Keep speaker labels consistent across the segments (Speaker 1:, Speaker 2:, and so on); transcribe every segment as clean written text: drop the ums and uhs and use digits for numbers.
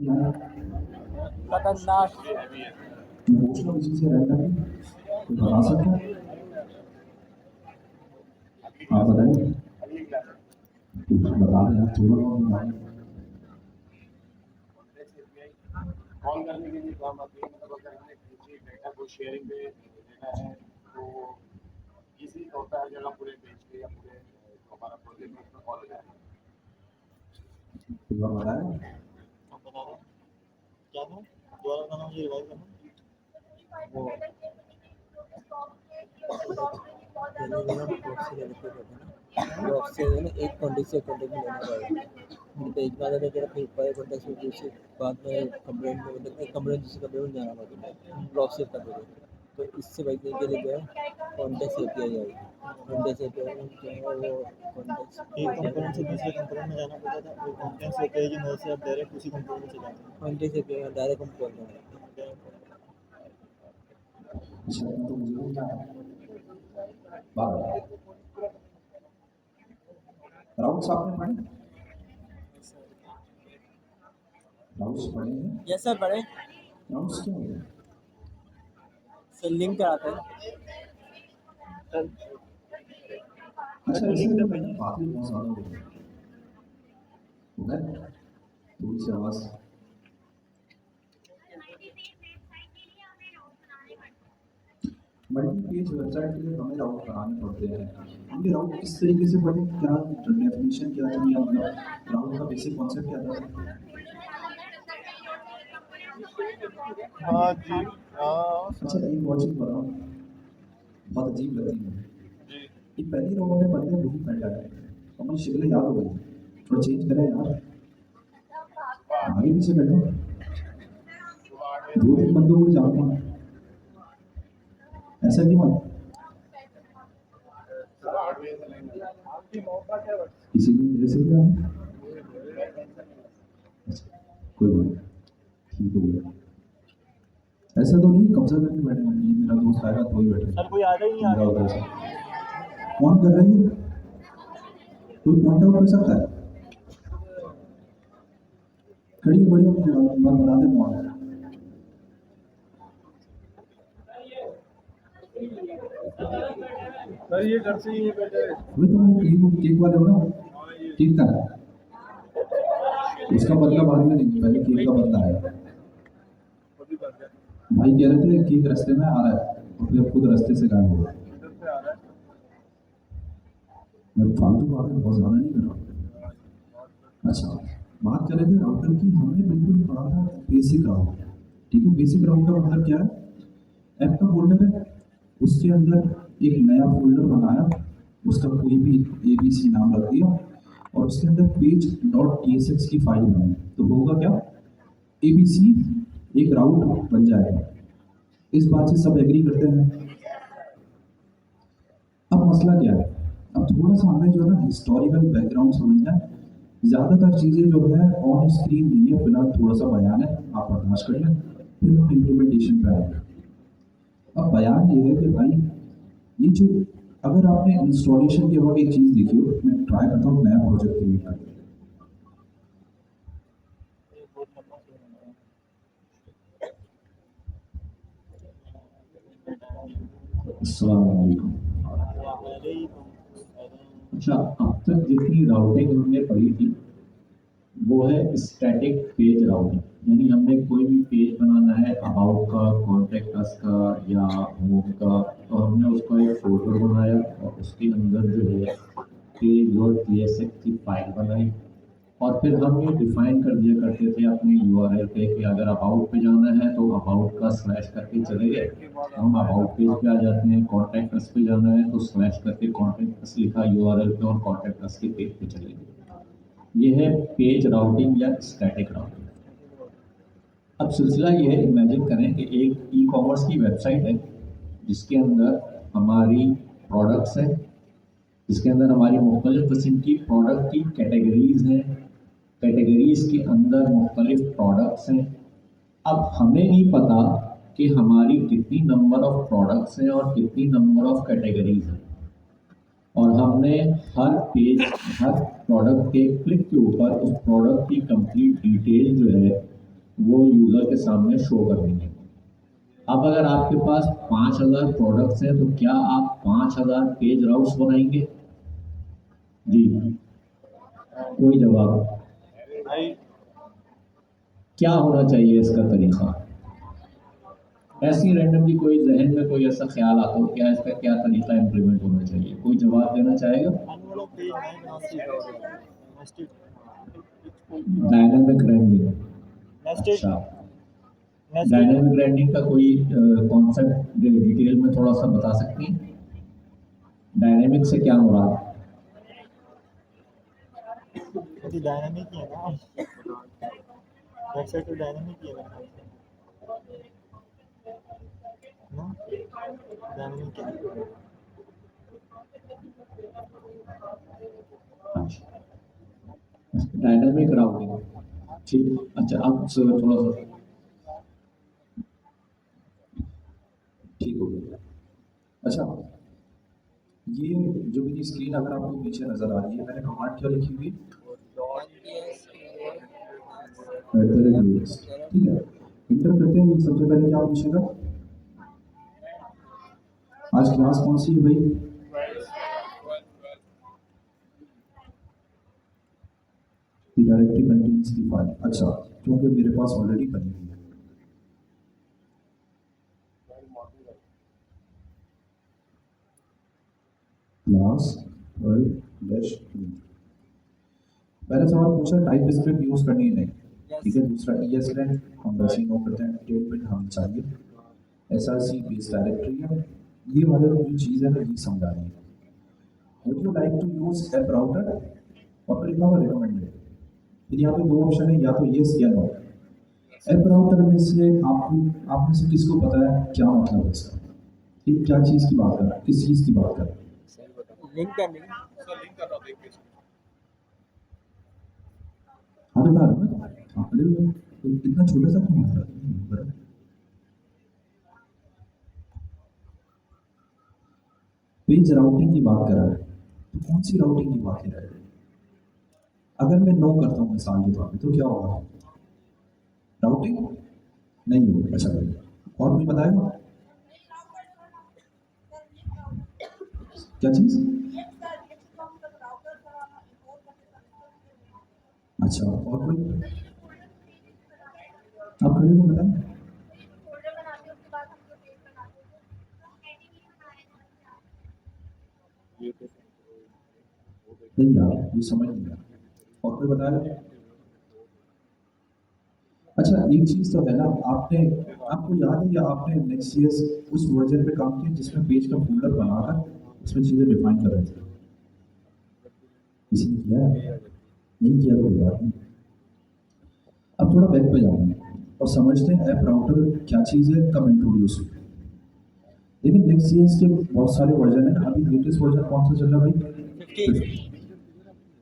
Speaker 1: खतरनाक।
Speaker 2: मैं पूछ रहा हूँ किसी से रैंडमली, कोई बता सकता है? आप बताइए, कुछ बता दें आप, थोड़ा बहुत बता दें।
Speaker 3: कॉल करने के लिए काम आती है, मतलब अगर हमने किसी डेटा को शेयरिंग पे देना है तो इजी होता है, जगह पूरे पेज पे या पूरे हमारा प्रोजेक्ट में कॉल हो जाएगा।
Speaker 2: कोई और बताएं?
Speaker 1: आप बता दो क्या था, दोबारा बताना, मुझे रिवाइज करना। वो ड्रॉप से ना एक कॉन्टेक्ट से कॉन्टेक्ट में लेना पड़ेगा। मेरे पेज में आता था तेरा फिर पर कॉन्टेक्ट में दूसरे बाद में कंप्लेंट में मतलब एक कंप्लेंट दूसरे कंप्लेंट में जाना पड़ेगा ड्रॉप से कर देगा। तो इससे बचने के लिए जो है कॉन्टेक्ट एपीआई आई, कॉन्टेक्ट एपीआई में जो है वो कॉन्टेक्ट एक कंपोनेंट से दूसरे कंपोनेंट में जाना पड़ता था, और कॉन्टेक्ट एपीआई की मदद से आप डायरेक्ट उसी कंपोनेंट में चले जाते हैं। कॉन्टेक्ट एपीआई में डायरेक्ट हम कॉल करते हैं।
Speaker 2: अच्छा, तो मुझे भी क्या बात है, राउट्स आपने पढ़े? राउट्स पढ़े हैं?
Speaker 1: यस सर, बड़े
Speaker 2: राउट्स क्या होते हैं?
Speaker 1: से लिंक कराते हैं।
Speaker 2: अच्छा, इससे तो मैंने बातें बहुत ज़्यादा हो गई है, थोड़ी सी आवाज़। मल्टी पेज वेबसाइट के लिए हमें राउट बनाने पड़ते हैं। हमने राउट किस तरीके से पढ़े, क्या डेफिनेशन क्या थी, या मतलब राउट का बेसिक कॉन्सेप्ट क्या था?
Speaker 3: हाँ जी,
Speaker 2: अच्छा, एक और चीज़ बताओ, बहुत अजीब लगती है कि पहली रोल में बंदे वही पहला है और मुझे शक्लें याद हो गई, थोड़ा चेंज करें यार, आगे पीछे बैठो, दो तीन बंदों को जानता हूँ, ऐसा क्यों है? किसी ने मेरे से क्या है? कोई बात नहीं, ठीक हो गया। ऐसा तो नहीं कब्जा करके बैठे हैं, ये मेरा दोस्त आएगा तो ही बैठे।
Speaker 1: सर कोई आ रहा ही नहीं, आ
Speaker 2: मेरा
Speaker 1: रहा
Speaker 2: उधर से कौन कर रही है, कोई पॉइंट आउट कर सकता है? खड़ी बड़ी होगी बात बता दे कौन है।
Speaker 3: सर ये घर से ही है बेटे।
Speaker 2: वे तो वो केक वाले हो ना, केक का है, उसका बदला बाद में देंगे, पहले केक का बदला आया। भाई कह रहे थे केक रास्ते में आ रहा है और फिर खुद रास्ते से गायब हो गया। मैं फालतू बातें बहुत ज़्यादा नहीं कर रहा। अच्छा, बात कर रहे थे राउटर की, हमने बिल्कुल पढ़ा था बेसिक राउटर। ठीक है, बेसिक राउटर मतलब क्या है, ऐप का फोल्डर है, उसके अंदर एक नया फोल्डर बनाया, उसका कोई भी ABC नाम रख दिया और उसके अंदर पेज .tsx की फाइल बनाई, तो होगा क्या, ABC एक राउट बन जाएगा। इस बात से सब एग्री करते हैं। अब मसला क्या है, अब थोड़ा सा हमें जो है ना हिस्टोरिकल बैकग्राउंड समझना है। ज़्यादातर चीज़ें जो है ऑन स्क्रीन नहीं है, फिलहाल थोड़ा सा बयान है, आप बर्दाश्त कर लें, फिर हम इम्प्लीमेंटेशन पे आएंगे। अब बयान ये है कि भाई ये जो, अगर आपने इंस्टॉलेशन के वक्त एक चीज़ देखी हो, मैं ट्राई करता हूँ नया प्रोजेक्ट क्रिएट करके। अस्सलाम वालेकुम। अच्छा, अब तक जितनी राउटिंग हमने पढ़ी थी वो है स्टैटिक पेज राउटिंग, यानी हमने कोई भी पेज बनाना है अबाउट का, कॉन्टैक्ट अस का या होम का, तो हमने उसका एक फोल्डर बनाया और उसके अंदर जो है page.tsx की फाइल बनाई और फिर हम ये डिफाइन कर दिया करते थे अपने URL पे कि अगर अबाउट पे जाना है तो अबाउट का स्लैश करके चले गए, हम अबाउट पेज पे आ जाते हैं। कॉन्टैक्ट अस पे जाना है तो स्लैश करके कॉन्टैक्ट अस लिखा URL पे और कॉन्टैक्ट अस के पेज पे चले गए। ये है पेज राउटिंग या स्टैटिक राउटिंग। अब सिलसिला ये है, इमेजिन करें कि एक ई-कॉमर्स की वेबसाइट है जिसके अंदर हमारी प्रोडक्ट्स हैं, जिसके अंदर हमारी मुख्तलिफ किस्म की प्रोडक्ट की कैटेगरीज हैं, कैटेगरीज के अंदर मुख्तलिफ प्रोडक्ट्स हैं। अब हमें नहीं पता कि हमारी कितनी नंबर ऑफ प्रोडक्ट्स हैं और कितनी नंबर ऑफ कैटेगरीज हैं, और हमने हर पेज, हर प्रोडक्ट के क्लिक के ऊपर उस प्रोडक्ट की कंप्लीट डिटेल जो है यूज़र के सामने शो करनी है। अब अगर आपके पास 5000 प्रोडक्ट्स हैं तो क्या आप 5000 पेज राउट्स बनाएंगे? जी, कोई जवाब? क्या होना चाहिए इसका तरीका? ऐसी रैंडमली कोई जहन में कोई ऐसा ख्याल आता हो क्या इसका क्या तरीका इम्प्लीमेंट होना चाहिए? कोई जवाब देना चाहेगा? डायनामिक रैंडमिंग। अच्छा, डायनामिक रैंडमिंग का कोई कॉन्सेप्ट डिटेल में थोड़ा सा बता सकती हैं? डायनामिक से क्या मुराद?
Speaker 4: डायनामिक ही है ना, वेबसाइट तो डायनामिक ही है ना, डायनामिक है।
Speaker 2: डायनामिक राउटिंग, ठीक। अच्छा, अब थोड़ा सा ठीक हो गया। अच्छा, ये जो मेरी स्क्रीन अगर आपको पीछे नजर आ रही है, मैंने कमांड क्या लिखी हुई? ठीक है, इंटर करते हैं। सबसे पहले क्या पूछेगा? आज क्लास कौन सी है भाई? डायरेक्टरी कंटेन्स की फाइल। अच्छा, क्योंकि मेरे पास ऑलरेडी बनी हुई है। क्लास 12-2। पहला सवाल पूछा टाइप स्क्रिप्ट यूज करनी है नहीं, ठीक है। दूसरा ESLint हम वैसे ही नो करते हैं, स्टेटमेंट हम चाहिए, SRC बेस डायरेक्टरी है। ये वाले जो चीज़ है ना ये समझा रही है। Would you like to use app router और लिखा हुआ रिकमेंडेड। फिर यहाँ पे दो ऑप्शन है, या तो येस या नो। ऐप राउटर में से आपको आप में से किसको पता है क्या मतलब है इसका? ये क्या चीज़ की बात कर रहा है, किस चीज़ की बात कर रहा है?
Speaker 1: लिंक करने
Speaker 2: हाँ तो हाँ पढ़े हुए हैं। तो इतना छोटा सा क्यों आता है? पेज राउटिंग की बात कर रहा है, तो कौन सी राउटिंग की बात कर रहा है? अगर मैं नो करता हूँ मिसाल के तौर पे तो क्या होगा? राउटिंग नहीं होगी। अच्छा भाई, और कोई बताएगा क्या चीज़? अच्छा, और कोई आप खड़े हो बताएं। नहीं यार, ये समझ नहीं आया। और कोई बताएगा? अच्छा, एक चीज़ तो है ना, आपको याद है या आपने नेक्स्ट.js उस वर्जन पे काम किया जिसमें पेज का फोल्डर बनाकर उसमें चीज़ें डिफाइन कर रहे थे? किसी ने किया है? नहीं किया तो कोई बात नहीं। अब थोड़ा बैक पे जाते हैं और समझते हैं ऐप राउटर क्या चीज़ है, कब इंट्रोड्यूस हुई। लेकिन नेक्स्ट.js के बहुत सारे वर्जन है। अभी लेटेस्ट वर्जन कौन सा चल रहा है भाई?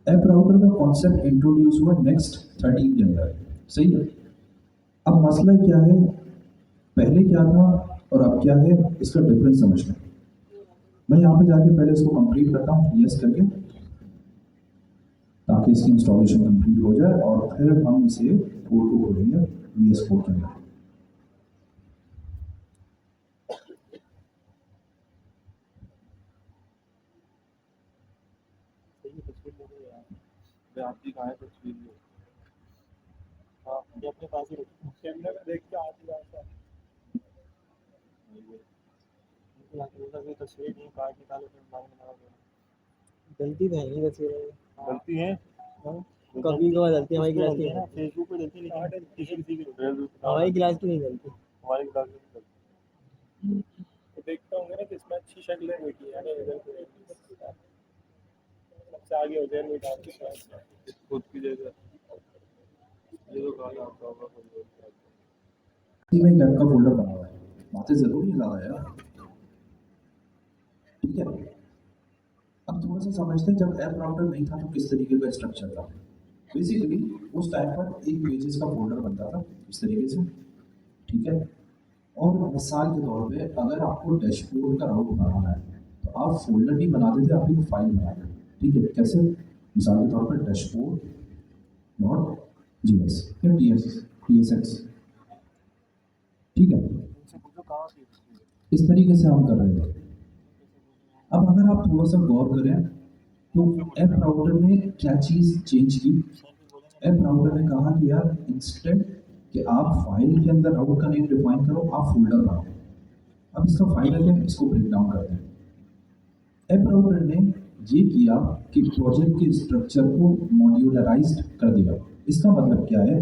Speaker 2: ऐप राउटर का कॉन्सेप्ट इंट्रोड्यूस हुआ नेक्स्ट 13 के अंदर, सही है। अब मसला क्या है, पहले क्या था और अब क्या है, इसका डिफरेंस समझना। मैं यहाँ पे जाके पहले इसको कंप्लीट करता हूँ यस करके, ताकि इसकी इंस्टॉलेशन कंप्लीट हो जाए और फिर हम इसे कोड को खोलेंगे VS कोड के अंदर।
Speaker 4: आपकी कहाँ है तस्वीर? हाँ, ये अपने पास ही रखो, कैमरे में देख के तस्वीर नहीं काट निकालो फिर बाद में लगाओगे। गलती तो है नहीं तस्वीर, गलती है कभी कभार गलती हमारी क्लास की है, फेसबुक पे गलती लेकिन किसी की हमारी क्लास की नहीं गलती, हमारी क्लास की गलती। तो देखता होंगे ना किसमें अच्छी शक्ल है बेटी है ना, इधर सबसे आगे हो जाए वो डाल के क्लास खुद की जगह ये तो काला आपका होगा।
Speaker 2: में ऐप का फोल्डर बना हुआ है, बातें जरूरी है ज़्यादा यार, ठीक है। अब थोड़ा सा समझते हैं, जब ऐप राउटर नहीं था तो किस तरीके का स्ट्रक्चर था। बेसिकली उस टाइम पर एक पेजेस का फोल्डर बनता था इस तरीके से, ठीक है। और मिसाल के तौर पे अगर आपको डैशबोर्ड का राउट बनाना है तो आप फोल्डर नहीं बनाते थे, आप एक फाइल बनाते थे, ठीक है। कैसे? मिसाल के तौर पर डैशबोर्ड .js या TSX, ठीक है,
Speaker 4: इनसे पूछो कहाँ से
Speaker 2: इस तरीके से हम कर रहे थे। अब अगर आप थोड़ा सा गौर करें तो ऐप राउटर ने क्या चीज़ चेंज की। ऐप राउटर ने कहा कि यार इंस्टेंट कि आप फाइल के अंदर राउट का नेम डिफाइन करो, आप फोल्डर बनाओ। अब इसका फायदा क्या है, इसको ब्रेक डाउन करते हैं। ऐप राउटर ने ये किया कि प्रोजेक्ट के स्ट्रक्चर को मॉड्यूलराइज्ड कर दिया। इसका मतलब क्या है,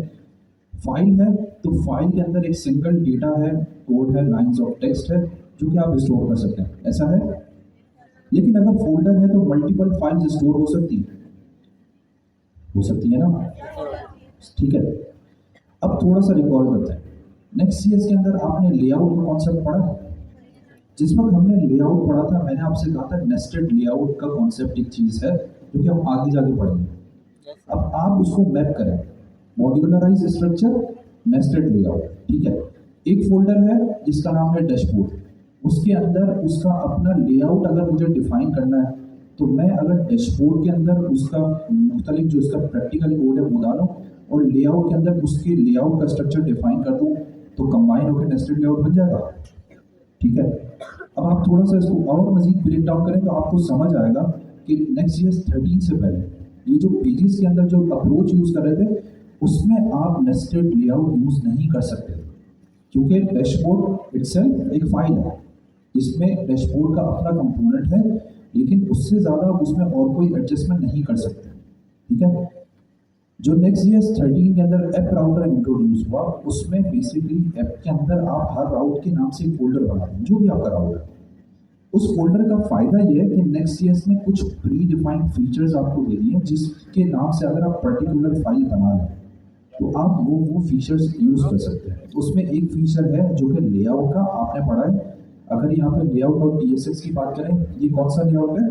Speaker 2: फाइल है तो फाइल के अंदर एक सिंगल डेटा है, कोड है, लाइंस ऑफ टेक्स्ट है जो कि आप स्टोर कर सकते हैं, ऐसा है। लेकिन अगर फोल्डर है तो मल्टीपल फाइल्स स्टोर हो सकती है ना, ठीक है। अब थोड़ा सा रिकॉल करते हैं, नेक्स्ट.js के अंदर आपने लेआउट का कॉन्सेप्ट पढ़ा है। जिस वक्त हमने लेआउट पढ़ा था मैंने आपसे कहा था नेस्टेड लेआउट का कॉन्सेप्ट एक चीज़ है जो कि हम आगे जाके पढ़ेंगे। अब आप उसको मैप करें, मॉड्यूलराइज स्ट्रक्चर, नेस्टेड लेआउट, ठीक है। एक फोल्डर है जिसका नाम है डैशबोर्ड, उसके अंदर उसका अपना लेआउट अगर मुझे डिफाइन करना है तो मैं अगर डैशबोर्ड के अंदर उसका मुख्तलिफ जो उसका प्रैक्टिकल कोड है वो डालूँ और लेआउट के अंदर उसके लेआउट का स्ट्रक्चर डिफाइन कर दूँ तो कंबाइन होकर नेस्टेड लेआउट बन जाएगा, ठीक है। अब आप थोड़ा सा इसको और मजीद ब्रेक डाउन करें तो आपको समझ आएगा कि नेक्स्ट.js 13 से पहले ये जो पेजेस के अंदर जो अप्रोच यूज़ कर रहे थे उसमें आप नेस्टेड लेआउट यूज़ नहीं कर सकते, क्योंकि डैशबोर्ड इटसेल्फ एक फाइल है जिसमें डैशबोर्ड का अपना कंपोनेंट है, लेकिन उससे ज़्यादा उसमें और कोई एडजस्टमेंट नहीं कर सकते, ठीक है। जो नेक्स्ट.js 13 के अंदर ऐप राउटर इंट्रोड्यूस हुआ उसमें बेसिकली ऐप के अंदर आप हर राउट के नाम से एक फोल्डर बना दें, जो भी आपका राउट है। उस फोल्डर का फ़ायदा ये है कि नेक्स्ट.js ने कुछ प्री डिफाइंड फीचर्स आपको दे दिए जिसके नाम से अगर आप पर्टिकुलर फाइल बना लें तो आप वो फीचर्स यूज़ कर सकते हैं। उसमें एक फीचर है जो कि लेआउट का आपने पढ़ा है। अगर यहाँ पे लेआउट और TSX की बात करें, ये कौन सा लेआउट है,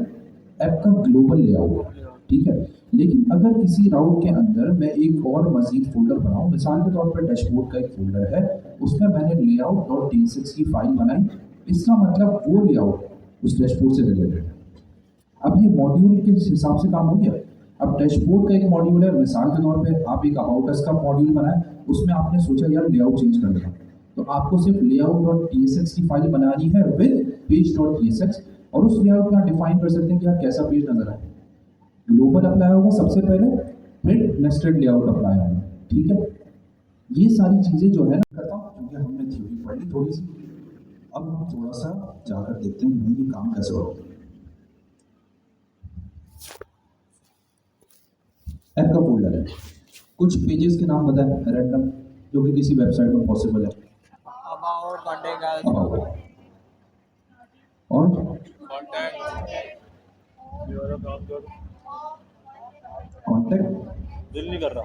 Speaker 2: ऐप का ग्लोबल लेआउट, ठीक है। लेकिन अगर किसी राउट के अंदर मैं एक और मजीद फोल्डर बनाऊं, मिसाल के तौर पर डैशबोर्ड का एक फोल्डर है, उसमें मैंने लेआउट और TSX की फाइल बनाई, इसका मतलब वो लेआउट उस डैशबोर्ड से रिलेटेड है। अब ये मॉड्यूल के हिसाब से काम हो गया। अब डैशबोर्ड का एक मॉड्यूल है, मिसाल के तौर पे आप एक अबाउट अस का मॉड्यूल बनाए, उसमें आपने सोचा यार लेआउट चेंज कर देना, तो आपको सिर्फ लेआउट और TSX की फाइल बनानी है विद page.tsx और उस लेआउट में आप डिफाइन कर सकते हैं कि यार कैसा पेज नजर आए। ग्लोबल अप्लाई होगा सबसे पहले, फिर नेस्टेड लेआउट अप्लाई होगा, ठीक है। ये सारी चीज़ें जो है ना करता हूँ क्योंकि हमने थ्योरी पढ़ ली थोड़ी सी। अब हम थोड़ा सा जाकर देखते हैं कि ये काम कैसे होगा। ऐप का फोल्डर है, कुछ पेजेस के नाम बताएं रैंडम जो कि किसी वेबसाइट में पॉसिबल है।
Speaker 1: About, contact,
Speaker 2: About। और कॉन्टेक्ट
Speaker 4: दिल नहीं कर रहा,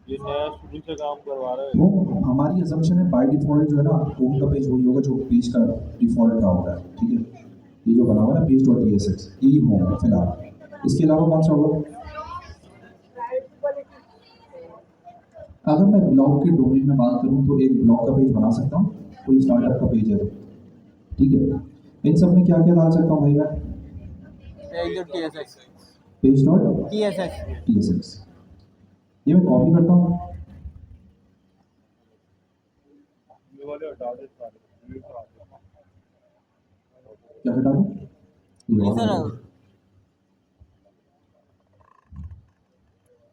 Speaker 4: ये नया शुरू से काम करवा रहा है।
Speaker 2: वो हमारी असम्पशन है बाय डिफॉल्ट जो है ना होम का पेज वही होगा जो पेज का डिफॉल्ट का होता है, ठीक है। ये जो बना हुआ है ना page.tsx यही होम है फिलहाल। इसके अलावा कौन सा होगा, अगर मैं ब्लॉग के डोमेन में बात करूं तो एक ब्लॉग का पेज बना सकता हूं, कोई स्टार्टअप का पेज है तो, ठीक है। इन सब में क्या क्या डाल सकता हूं भाई मैं, page.tsx, ये मैं कॉपी करता हूँ,
Speaker 4: ये वाले हटा दे सारे, ये हटा दे।
Speaker 2: क्या हटा दूँ,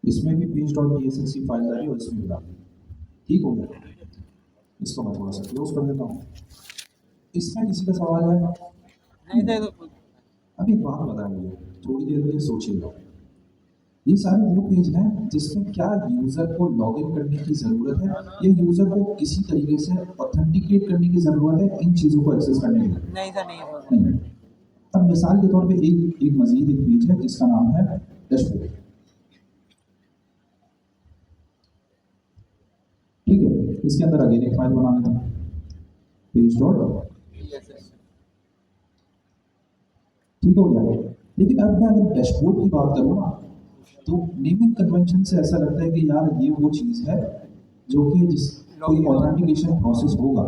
Speaker 2: इसमें भी page.tsx की फाइल आ रही है और इसमें भी डाल दी, ठीक हो गया। इसको मैं थोड़ा सा क्लोज कर देता हूँ। इसमें किसी का सवाल है,
Speaker 1: नहीं थे तो
Speaker 2: अब एक बात बताएं मुझे, थोड़ी देर के लिए सोचिएगा। ये सारे वो पेज हैं जिसमें क्या यूज़र को लॉगिन करने की ज़रूरत है या यूज़र को किसी तरीके से ऑथेंटिकेट करने की ज़रूरत है इन चीज़ों को एक्सेस करने के लिए,
Speaker 1: नहीं सर, नहीं है।
Speaker 2: नहीं। अब मिसाल के तौर पे एक मजीद एक पेज है जिसका नाम है डैशबोर्ड, ठीक है। इसके अंदर अगेन एक फाइल बना लेता हूँ page.tsx, ठीक हो गया। लेकिन अब मैं अगर डैशबोर्ड की बात करूँ ना तो नेमिंग कन्वेंशन से ऐसा लगता है कि यार ये वो चीज़ है जो कि जिस कोई ऑथेंटिकेशन प्रोसेस होगा,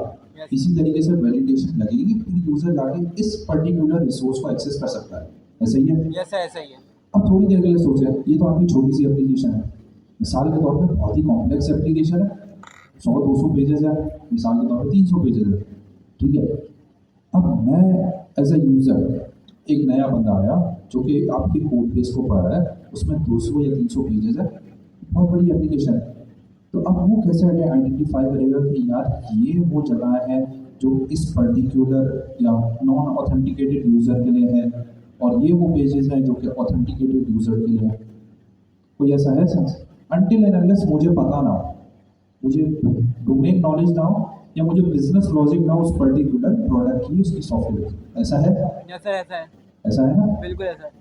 Speaker 2: इसी तरीके से वैलिडेशन लगेगी, फिर यूज़र जाके इस पर्टिकुलर रिसोर्स को एक्सेस कर सकता है, ऐसा ही है।
Speaker 1: यस सर, ऐसा ही है।
Speaker 2: अब थोड़ी देर के लिए सोचें, ये तो आपकी छोटी सी एप्लीकेशन है, मिसाल के तौर पर बहुत ही कॉम्प्लेक्स एप्लीकेशन है, 100-200 पेजेस है, मिसाल के तौर पे 300 पेजेस है, ठीक है। अब मैं एज अ यूज़र, एक नया बंदा आया जो कि आपके कोड बेस को पढ़ रहा है, उसमें 200 या 300 पेजेस है, बहुत बड़ी एप्लीकेशन है। तो अब वो कैसे आइडेंटिफाई करेगा कि यार ये वो जगह है जो इस पर्टिकुलर या नॉन ऑथेंटिकेटेड यूज़र के लिए है, और ये वो पेजेस हैं जो कि ऑथेंटिकेटेड यूज़र के लिए है। कोई ऐसा है सेंस? अनटिल एंड अनलेस मुझे पता ना हो, मुझे डोमेन नॉलेज ना हो, या मुझे बिजनेस लॉजिक ना हो उस पर्टिकुलर प्रोडक्ट की, उसकी सॉफ्टवेयर की। ऐसा है? ऐसा है ना?
Speaker 1: बिल्कुल ऐसा है।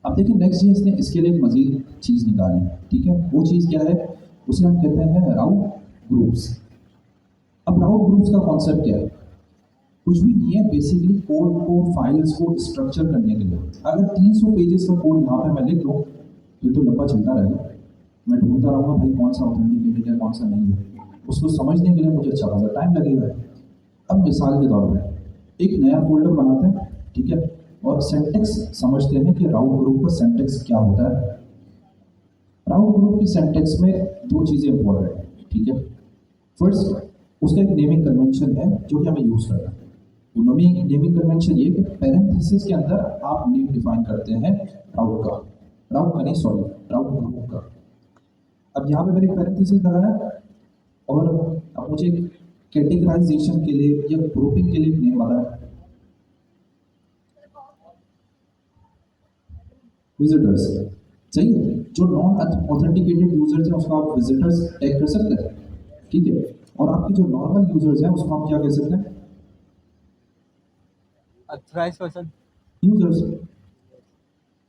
Speaker 2: अब देखिए नेक्स्ट ने इसके लिए एक मजीद चीज़ निकाली, ठीक है। वो चीज़ क्या है? उसे हम कहते हैं राउट ग्रुप्स। अब राउट ग्रुप्स का कॉन्सेप्ट क्या है? कुछ भी नहीं है, बेसिकली कोड को, फाइल्स को स्ट्रक्चर करने के लिए। अगर 300 पेजेस का कोड यहाँ पे मैं लिख दूँ तो लंबा चलता रहेगा, मैं ढूंढता रहूँगा भाई कौन सा ऑथेंटिकेटेड है कौन सा नहीं है, उसको समझने के लिए मुझे अच्छा खासा टाइम लगेगा। अब मिसाल के तौर पे एक नया फोल्डर बनाते हैं, ठीक है, और सेंटेक्स समझते हैं कि राउट ग्रुप का सेंटेक्स क्या होता है। राउट ग्रुप की सेंटेक्स में दो चीज़ें इंपॉर्टेंट है, ठीक है। फर्स्ट, उसका एक नेमिंग कन्वेंशन है जो कि हमें यूज़ करना है। वो नेमिंग कन्वेंशन ये कि पैरेंथेसिस के अंदर आप नेम डिफाइन करते हैं राउट का, राउट ग्रुप का। अब यहाँ पे मैंने एक पैरेंथेसिस लगाया, और अब मुझे कैटेगराइजेशन के लिए या ग्रुपिंग के लिए एक नेम बताया, विजिटर्स। सही है, जो नॉन ऑथेंटिकेटेड यूजर्स हैं उसको आप विजिटर्स टैग कर सकते हैं, ठीक है। और आपके जो नॉर्मल यूजर्स हैं उसको आप क्या कह सकते हैं?
Speaker 1: ऑथराइज्ड पर्सन,
Speaker 2: यूजर्स,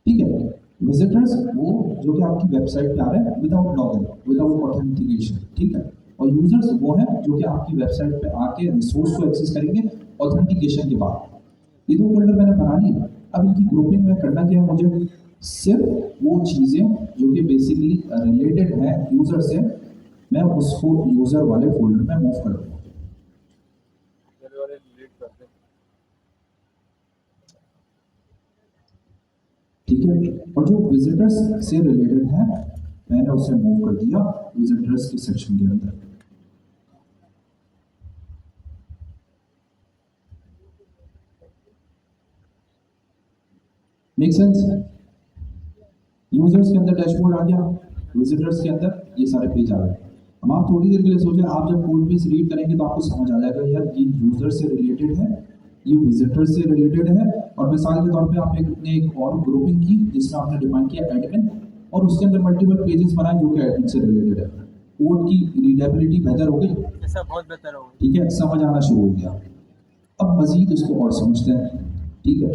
Speaker 2: ठीक है। विजिटर्स वो जो कि आपकी वेबसाइट पे आ रहे हैं विदाउट लॉगिन, विदाउट ऑथेंटिकेशन, ठीक है। और यूजर्स वो हैं जो कि आपकी वेबसाइट पे आके रिसोर्स को एक्सेस करेंगे ऑथेंटिकेशन के बाद। ये दो फोल्डर मैंने बना लिए। अब इनकी ग्रुपिंग में करना क्या है, मुझे सिर्फ वो चीज़ें जो कि बेसिकली रिलेटेड है यूजर से, मैं उसको यूजर वाले फोल्डर में मूव कर दूँगा। ठीक है, और जो विजिटर्स से रिलेटेड है मैंने उसे मूव कर दिया विजिटर्स के सेक्शन के अंदर। Make sense? यूजर्स के अंदर डैशबोर्ड आ गया, विजिटर्स के अंदर ये सारे पेज आ गए। अब आप थोड़ी देर के लिए सोचें, आप जब कोड बेस रीड करेंगे तो आपको समझ आ जाएगा यार ये यूजर से रिलेटेड है, ये विजिटर से रिलेटेड है। और मिसाल के तौर पे आपने एक और ग्रुपिंग की जिसमें आपने डिफाइन किया एडमिन, और उसके अंदर मल्टीपल पेजेस बनाए जो कि एडमिन से रिलेटेड है। कोड की रीडेबिलिटी बेहतर हो गई,
Speaker 1: ऐसा बहुत बेहतर होगा।
Speaker 2: ठीक है, समझ आना शुरू हो गया। अब मजीद इसको और समझते हैं, ठीक है।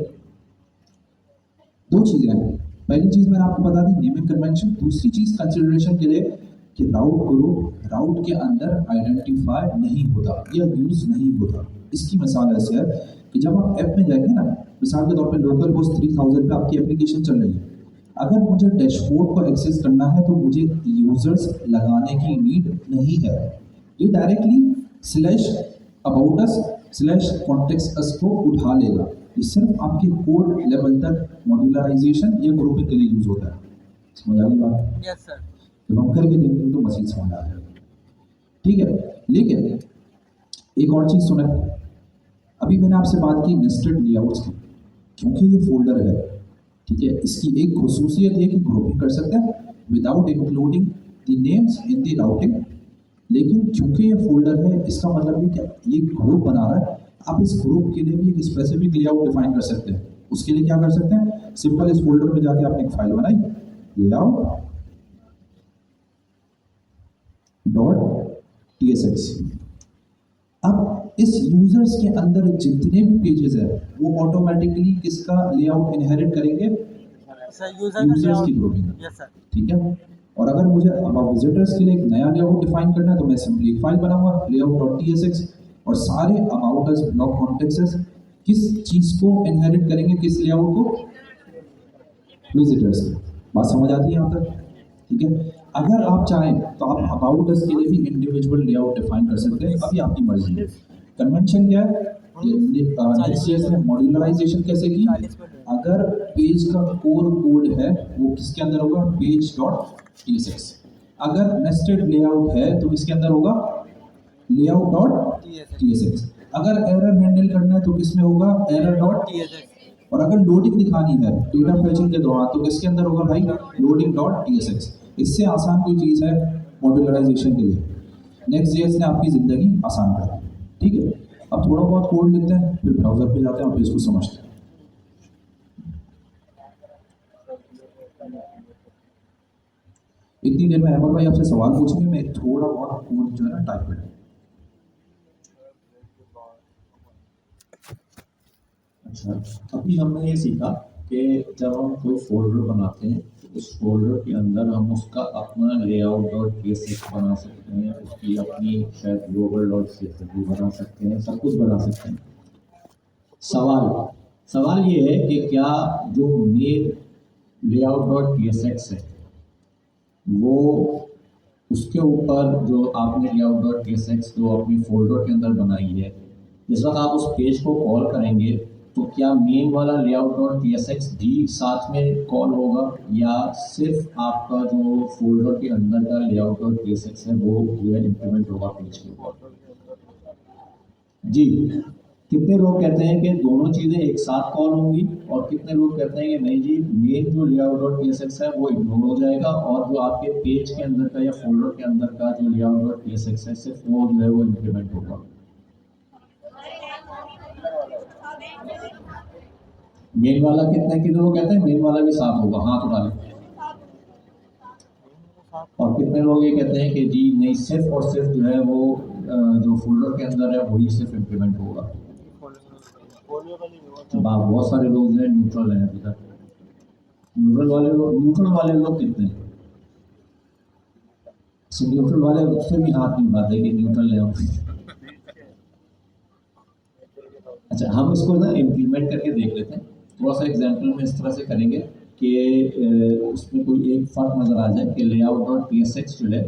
Speaker 2: दो चीज़ें हैं, पहली चीज़ मैंने आपको बता दी नेमिंग कन्वेंशन, दूसरी चीज़ कंसिडरेशन के लिए कि राउट ग्रुप राउट के अंदर आइडेंटिफाई नहीं होता या यूज़ नहीं होता। इसकी मिसाल ऐसे है कि जब आप ऐप में जाएंगे ना, मिसाल के तौर पे लोकल होस्ट 3000 पे आपकी एप्लीकेशन चल रही है, अगर मुझे डैशबोर्ड को एक्सेस करना है तो मुझे यूजर्स लगाने की नीड नहीं है। ये डायरेक्टली /about/us को उठा लेगा। ये सिर्फ आपके कोड लेवल तक मॉड्यूलराइजेशन या ग्रुपिंग के लिए यूज होता है। समझ आ गई बात?
Speaker 1: Yes sir.
Speaker 2: जब हम करके देखेंगे तो मजीद समझ आ जाएगा, ठीक है। लेकिन एक और चीज़ सुने, अभी मैंने आपसे बात की नेस्टेड लेआउट्स की, क्योंकि ये फोल्डर है, ठीक है। इसकी एक खुसूसियत है कि ग्रुपिंग कर सकते हैं without including the names in the routing. लेकिन क्योंकि ये फोल्डर है, इसका मतलब ये कि ये ग्रुप बना रहा है, आप इस ग्रुप के लिए भी एक स्पेसिफिक लेआउट डिफाइन कर सकते हैं। उसके लिए क्या कर सकते हैं, सिंपल इस फोल्डर में जाके आपने एक फाइल बनाई लेआउट .tsx। अब इस यूजर्स के अंदर जितने भी पेजेस है वो ऑटोमेटिकली किसका लेआउट इनहेरिट करेंगे, यूजर्स की ग्रुपिंग,
Speaker 1: यस सर।
Speaker 2: ठीक है। और अगर मुझे अब विजिटर्स के लिए एक नया लेआउट डिफाइन करना है तो मैं सिंपली एक फाइल बनाऊंगा layout.tsx, और सारे अबाउट अस ब्लॉक कॉन्टेक्स्ट किस चीज को इनहेरिट करेंगे, किस लेआउट को, विजिटर्स की। बात समझ आती है यहाँ तक? ठीक है। अगर आप चाहें तो आप अबाउट अस के लिए भी इंडिविजुअल लेआउट डिफाइन कर सकते हैं, अभी आपकी मर्जी है। कन्वेंशन क्या है, मॉड्यूलराइजेशन कैसे की, अगर पेज का कोर कोड है वो किसके अंदर होगा, page.tsx। अगर नेस्टेड लेआउट है तो किसके अंदर होगा, लेआउट डॉट TSX। अगर एरर हैंडल करना है तो किसमें होगा, एरर डॉट TSX। और अगर लोडिंग दिखानी है डेटा फेचिंग के दौरान तो किसके अंदर होगा भाई, लोडिंग डॉट TSX। इससे आसान कोई चीज़ है मॉड्यूलराइजेशन के लिए। Next.js ने आपकी ज़िंदगी आसान कर दी, ठीक है। अब थोड़ा बहुत कोड लिखते हैं, फिर ब्राउज़र पे जाते हैं और फिर इसको समझते हैं। इतनी देर में अहमद भाई आपसे सवाल पूछेंगे, मैं थोड़ा बहुत कोड जो है ना टाइप करें। अच्छा, अभी हमने ये सीखा कि जब हम कोई फोल्डर बनाते हैं तो उस फोल्डर के अंदर हम उसका अपना लेआउट डॉट TSX बना सकते हैं, उसकी अपनी शायद ग्लोबल डॉट CSS भी बना सकते हैं, सब कुछ बना सकते हैं। सवाल ये है कि क्या जो मेन लेआउट डॉट TSX है वो उसके ऊपर जो आपने लेआउट डॉट TSX जो अपनी फोल्डर के अंदर बनाई है, जिस वक्त आप उस पेज को कॉल करेंगे तो क्या मेन वाला लेआउट डॉट TSX भी साथ में कॉल होगा, या सिर्फ आपका जो फोल्डर के अंदर का लेआउट डॉट TSX है वो जो है इंप्लीमेंट होगा पेज के ऊपर? जी, कितने लोग कहते हैं कि दोनों चीज़ें एक साथ कॉल होंगी, और कितने लोग कहते हैं कि नहीं जी, मेन जो लेआउट डॉट TSX है वो इग्नोर हो जाएगा और जो आपके पेज के अंदर का या फोल्डर के अंदर का जो लेआउट डॉट TSX है सिर्फ वो जो है वो इंप्लीमेंट होगा। मेन वाला कितने लोग कहते हैं मेन वाला भी साथ होगा, हाथ उठा लें। और कितने लोग ये कहते हैं कि जी नहीं, सिर्फ और सिर्फ जो है वो जो फोल्डर के अंदर है वही सिर्फ इम्प्लीमेंट होगा। बहुत सारे लोग जो है न्यूट्रल हैं अभी तक। न्यूट्रल वाले लोग कितने हैं? न्यूट्रल वाले उससे भी हाथ नहीं उठाते कि न्यूट्रल है। अच्छा, हम इसको ना इम्प्लीमेंट करके देख लेते हैं। थोड़ा सा एग्जाम्पल में इस तरह से करेंगे कि उसमें कोई एक फर्क नज़र आ जाए कि लेआउट डॉट TSX जो है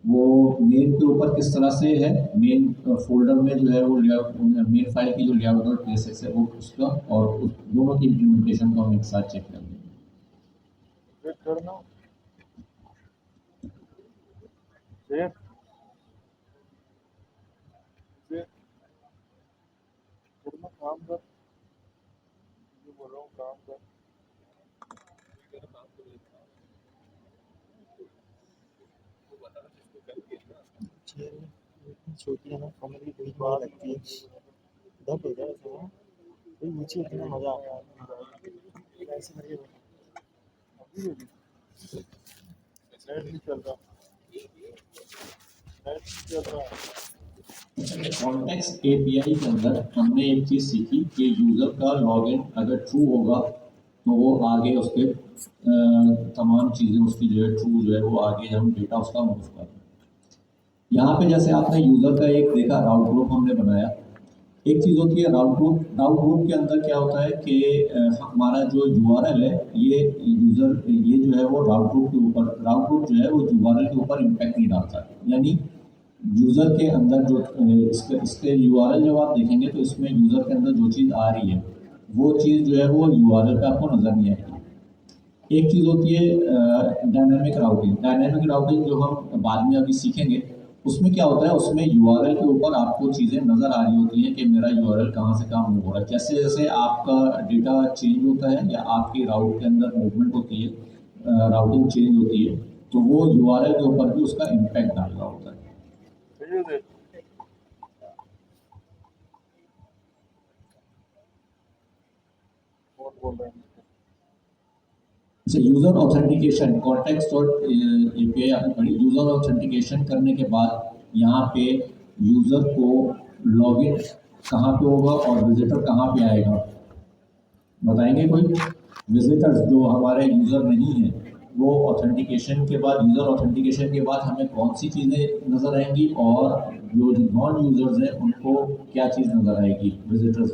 Speaker 2: वो मेन के ऊपर किस तरह से है, मेन फोल्डर में जो है वो लेआउट मेन फाइल की जो लेआउट डॉट TSX है वो उसका, और उस दोनों की इम्प्लीमेंटेशन को हम एक साथ चेक कर लेंगे।
Speaker 4: काम कर, बोल रहा हूँ काम कर। छोटी है ना, कमर की कोई बात लगती है, दर्द हो जाए तो नीचे इतना मजा आता है ऐसे करके। अभी नेट नहीं चल रहा, नेट नहीं चल रहा।
Speaker 2: कॉन्टेक्स्ट API के अंदर हमने एक चीज़ सीखी कि यूज़र का लॉगिन अगर ट्रू होगा तो वो आगे उसके तमाम चीज़ें उसकी जो है ट्रू जो है वो आगे हम डेटा उसका मूव कर रहे हैं। यहाँ पे जैसे आपने यूज़र का एक देखा राउट ग्रुप हमने बनाया। एक चीज़ होती है राउट ग्रुप के अंदर क्या होता है कि हमारा जो URL है ये यूज़र ये जो है वो राउट ग्रुप जो है वो URL के ऊपर इम्पैक्ट नहीं डालता है। यानी यूज़र के अंदर जो इसके URL जब आप देखेंगे तो इसमें यूज़र के अंदर जो चीज़ आ रही है वो चीज़ जो है वो URL पे आपको नज़र नहीं आएगी। एक चीज़ होती है डायनेमिक राउटिंग जो हम बाद में अभी सीखेंगे। उसमें क्या होता है, उसमें URL के ऊपर आपको चीज़ें नज़र आ रही होती हैं कि मेरा URL कहाँ से कहाँ मूव हो रहा है। जैसे जैसे आपका डेटा चेंज होता है या आपकी राउट के अंदर मूवमेंट होती है, राउटिंग चेंज होती है, तो वो URL के ऊपर भी उसका इम्पैक्ट डाल रहा होता है। User authentication context dot API आपने पढ़ी। यूज़र ऑथेंटिकेशन करने के बाद यहाँ पे यूज़र को लॉगिन कहाँ पे होगा और विजिटर कहाँ पे आएगा, बताएंगे कोई? विजिटर्स जो हमारे यूज़र नहीं हैं वो ऑथेंटिकेशन के बाद, यूज़र ऑथेंटिकेशन के बाद हमें कौन सी चीज़ें नज़र आएंगी, और जो नॉन यूज़र्स हैं उनको क्या चीज़ नज़र आएगी विजिटर्स?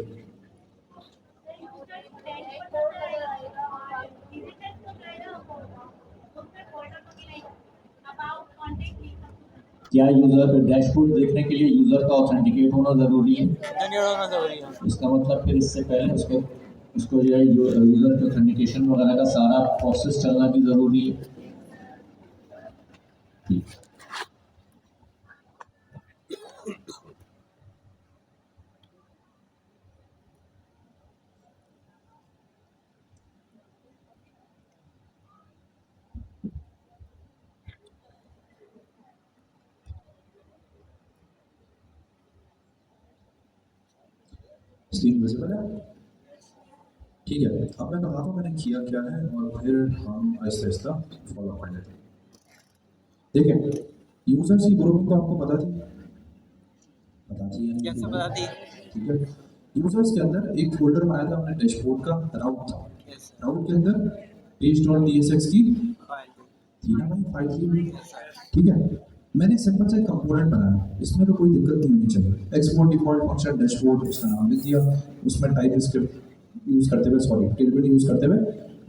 Speaker 2: क्या यूज़र डैशबोर्ड देखने के लिए यूज़र का ऑथेंटिकेट होना ज़रूरी है? इसका मतलब फिर इससे पहले उसको जो है यूज़र के ऑथेंटिकेशन वगैरह का सारा प्रोसेस चलना भी ज़रूरी है। ठीक, स्क्रीन विजिबल है? ठीक है, अब मैं बताता हूँ मैंने किया क्या है और फिर हम आहिस्ता आहिस्ता फॉलो कर लेते हैं। देखिए, यूजर्स की ग्रुपिंग तो आपको पता थी, पता थी या नहीं?
Speaker 1: कैसे बता दी?
Speaker 2: ठीक है, यूजर्स के अंदर एक फोल्डर बनाया था हमने डैशबोर्ड का, राउट था।
Speaker 1: Yes, sir.
Speaker 2: राउट के अंदर page.tsx की
Speaker 1: File.
Speaker 2: थी ना भाई, फाइल थी। ठीक है, मैंने सिंपल से कंपोनेंट बनाया, इसमें तो कोई दिक्कत नहीं होनी चाहिए। एक्सपोर्ट डिफॉल्ट फंक्शन डैशबोर्ड उसका नाम लिख दिया, उसमें टाइप स्क्रिप्ट यूज करते हुए, सॉरी टिलबिट यूज करते हुए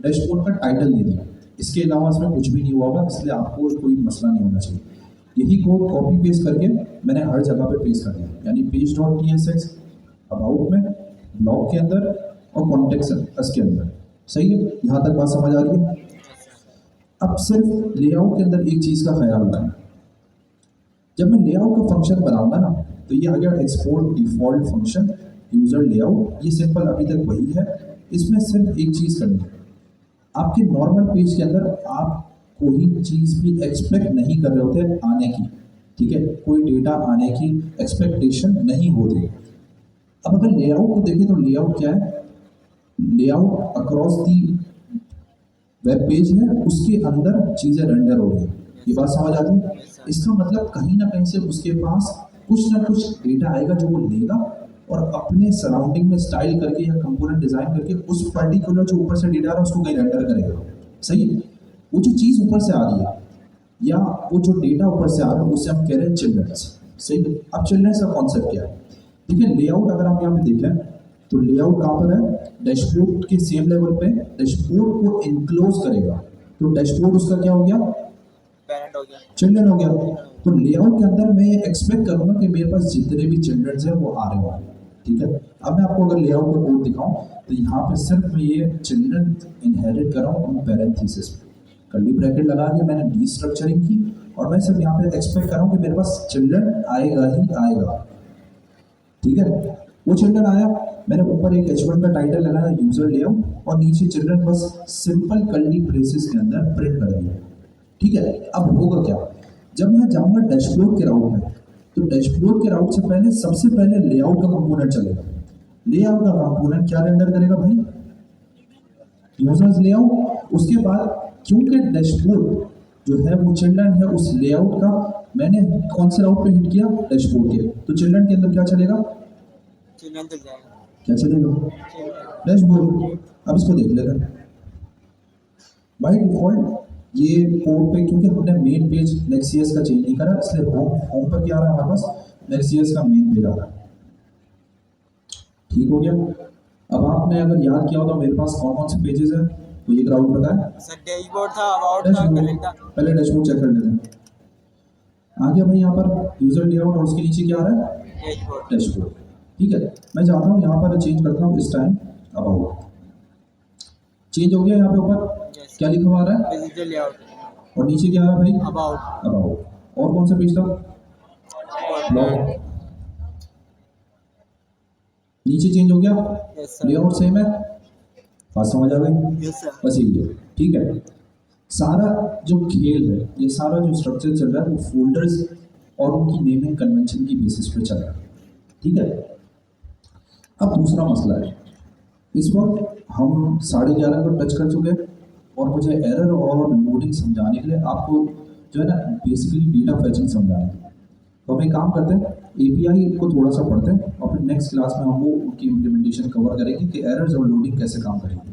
Speaker 2: डैशबोर्ड का टाइटल दे दिया। इसके अलावा इसमें कुछ भी नहीं हुआ होगा, इसलिए आपको कोई मसला नहीं होना चाहिए। यही कोड कॉपी पेस्ट करके मैंने हर जगह पे पेस्ट कर दिया, यानी page.tsx अबाउट में, ब्लॉग के अंदर और कॉन्टेक्स्ट के अंदर। सही है, यहाँ तक बात समझ आ रही है? अब सिर्फ लेआउट के अंदर एक चीज़ का ख्याल रखना, जब मैं लेआउट का फंक्शन बनाऊंगा ना, तो ये आ गया export default function user layout, ये सिंपल अभी तक वही है। इसमें सिर्फ एक चीज़ करनी है, आपके नॉर्मल पेज के अंदर आप कोई चीज़ भी एक्सपेक्ट नहीं कर रहे होते आने की, ठीक है, कोई डेटा आने की एक्सपेक्टेशन नहीं होती। अब अगर लेआउट को देखें तो लेआउट क्या है? Layout across the web page है, उसके अंदर चीज़ें रेंडर हो रही है। ये बात समझ आती है? इसका मतलब कहीं ना कहीं से उसके पास कुछ ना कुछ डेटा आएगा जो वो लेगा और अपने सराउंडिंग में स्टाइल करके या कंपोनेंट डिजाइन करके उस पर्टिकुलर जो ऊपर से डेटा आ रहा है उसको कहीं रेंडर करेगा। सही है? वो जो चीज़ ऊपर से आ रही है या वो जो डेटा ऊपर से आ रहा है उसे हम कह रहे हैं चिल्ड्रंस। सही है? अब चिल्ड्रंस का कॉन्सेप्ट क्या है? देखिए, लेआउट अगर आप यहाँ पे देखें तो लेआउट कहाँ पर है? डैशबोर्ड के सेम लेवल पे डैशबोर्ड को इनक्लोज करेगा, तो डैशबोर्ड उसका क्या हो गया?
Speaker 1: Parent हो गया.
Speaker 2: चिल्ड्रन हो गया। तो लेआउट के अंदर मैं एक्सपेक्ट करूंगा कि मेरे पास जितने भी चिल्ड्रन हैं वो आ रहे होंगे। ठीक है, अब मैं आपको अगर लेआउट का कोड दिखाऊं तो यहाँ पे सिर्फ मैं ये चिल्ड्रन इनहेरिट कर रहा हूँ पैरेंथेसिस में, कर्ली ब्रैकेट लगा के मैंने डीस्ट्रक्चरिंग की और मैं सिर्फ यहाँ पे एक्सपेक्ट कर रहा हूँ कि मेरे पास चिल्ड्रन आएगा ही आएगा। ठीक है, वो चिल्ड्रन आया, मैंने ऊपर एक h1 का टाइटल लगाया यूजर लेआउट और नीचे चिल्ड्रन बस सिंपल कर्ली ब्रेसेस के अंदर प्रिंट कर दिया। ठीक है, अब होगा क्या? जब मैं जाऊंगा डैशबोर्ड के राउट में, तो डैशबोर्ड के राउट से पहले सबसे पहले लेआउट का कंपोनेंट चलेगा। लेआउट का कंपोनेंट क्या रेंडर करेगा भाई? Users layout. उसके बाद क्योंकि डैशबोर्ड जो है वो चिल्ड्रन है, उस लेआउट का मैंने कौन से राउट पे हिट किया? डैशबोर्ड के, तो चिल्ड्रन के अंदर क्या चलेगा?
Speaker 1: चिल्ड्रन चल जाएगा.
Speaker 2: क्या चलेगा? डैशबोर्ड। अब इसको देख लेते हैं। बाय डिफॉल्ट ये कोड पे, क्योंकि हमने मेन पेज नेक्स्ट.js का चेंज नहीं करा, इसलिए होम पर क्या आ रहा है हमारे पास? नेक्स्ट.js का मेन पेज आ रहा है। ठीक हो गया। अब आपने अगर याद किया हो तो मेरे पास कौन कौन से पेजेस हैं, तो ये ग्राउंड पता है?
Speaker 1: सर डैशबोर्ड था, अबाउट था, कलेक्ट था.
Speaker 2: पहले डैशबोर्ड चेक कर लेते हैं। आ गया भाई यहाँ पर यूजर लेआउट और उसके नीचे क्या आ रहा है?
Speaker 1: डैशबोर्ड.
Speaker 2: डैशबोर्ड। ठीक है, मैं चाहता हूँ यहाँ पर चेंज करता हूँ, इस टाइम अबाउट चेंज हो गया। यहाँ पे ऊपर
Speaker 1: Yes.
Speaker 2: क्या लिखा हुआ आ रहा है?
Speaker 1: Visitor layout.
Speaker 2: और नीचे क्या है भाई?
Speaker 1: अबाउट.
Speaker 2: अबाउट। और कौन सा पेज था? ब्लॉग। नीचे चेंज हो गया,
Speaker 1: यस सर.
Speaker 2: लेआउट सेम है। बात समझ आ गई?
Speaker 1: Yes sir.
Speaker 2: बस यही है। ठीक है, सारा जो खेल है, ये सारा जो स्ट्रक्चर चल रहा है वो फोल्डर्स और उनकी नेमिंग कन्वेंशन की बेसिस पे चल रहा है। ठीक है, अब दूसरा मसला है, इस वक्त हम 11:30 को टच कर चुके हैं और मुझे एरर और लोडिंग समझाने के लिए आपको जो है ना बेसिकली डेटा फेचिंग समझाना है। तो हम एक काम करते हैं, एपीआई को थोड़ा सा पढ़ते हैं और फिर नेक्स्ट क्लास में हम वो उनकी इम्प्लीमेंटेशन कवर करेंगे कि एरर्स और लोडिंग कैसे काम करेंगे।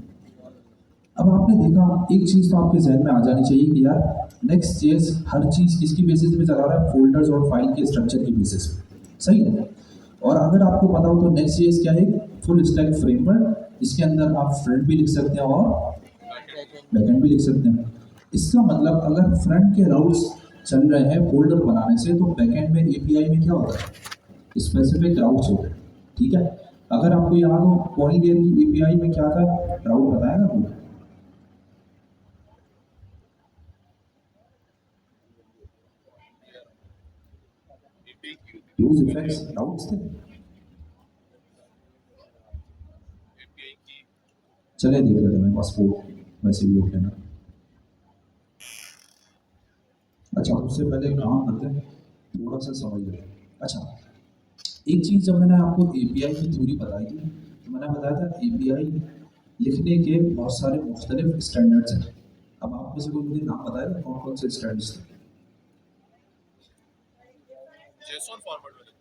Speaker 2: अब आपने देखा एक चीज़ तो आपके जहन में आ जानी चाहिए कि यार नेक्स्ट.js हर चीज़ किसकी बेसिस पे चला रहा है? फोल्डर्स और फाइल के स्ट्रक्चर की बेसिस पे। सही है? और अगर आपको पता हो तो नेक्स्ट.js क्या है? फुल स्टैक फ्रेमवर्क, जिसके अंदर आप फ्रंट भी लिख सकते हैं और बैकएंड भी लिख सकते हैं। इसका मतलब अगर फ्रंट के राउट्स चल रहे हैं फोल्डर बनाने से, तो बैकएंड में एपीआई में क्या होता है? स्पेसिफिक राउट्स होते हैं। ठीक है, अगर आपको याद हो पॉलीगेयर की एपीआई में क्या था? राउट बताएगा कोई? यूज इफेक्ट्स डाउट्स थे? चले देख लेते हैं, मेरे पास कोड वैसे भी ओके ना। अच्छा, उससे पहले एक काम करते हैं, थोड़ा सा समझ लेते हैं। अच्छा, एक चीज़ जब मैंने आपको एपीआई की थ्योरी बताई थी, तो मैंने बताया था एपीआई लिखने के बहुत सारे मुख्तलिफ स्टैंडर्ड्स हैं। अब आप में से कोई मुझे नाम बताएगा कौन कौन से स्टैंडर्ड्स थे?
Speaker 3: JSON फॉर्मेट में लिखा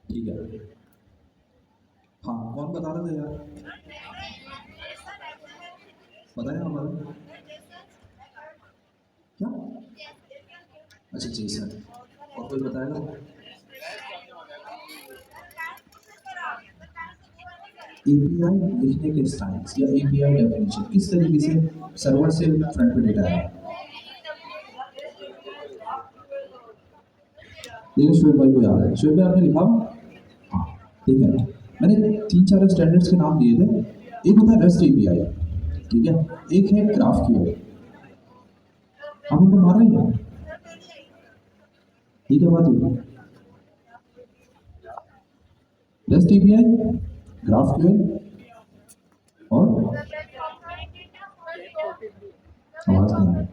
Speaker 2: ठीक है, हाँ कौन बता रहा था यार, बताया हमारा क्या? अच्छा जेसन, और कोई बताएगा? एपीआई लिखने के स्टाइल्स या एपीआई डेफिनेशन किस तरीके से सर्वर से फ्रंट पे डेटा है। देखिए शुएब भाई को याद है, शुएब भाई आपने लिखा? हाँ ठीक है, मैंने 3-4 स्टैंडर्ड्स के नाम दिए थे। एक होता है रेस्ट एपीआई, ठीक है, एक है GraphQL। आप उनको मार रही हैं, ठीक है बात हुई। रेस्ट एपीआई, GraphQL और आवाज नहीं आ रही,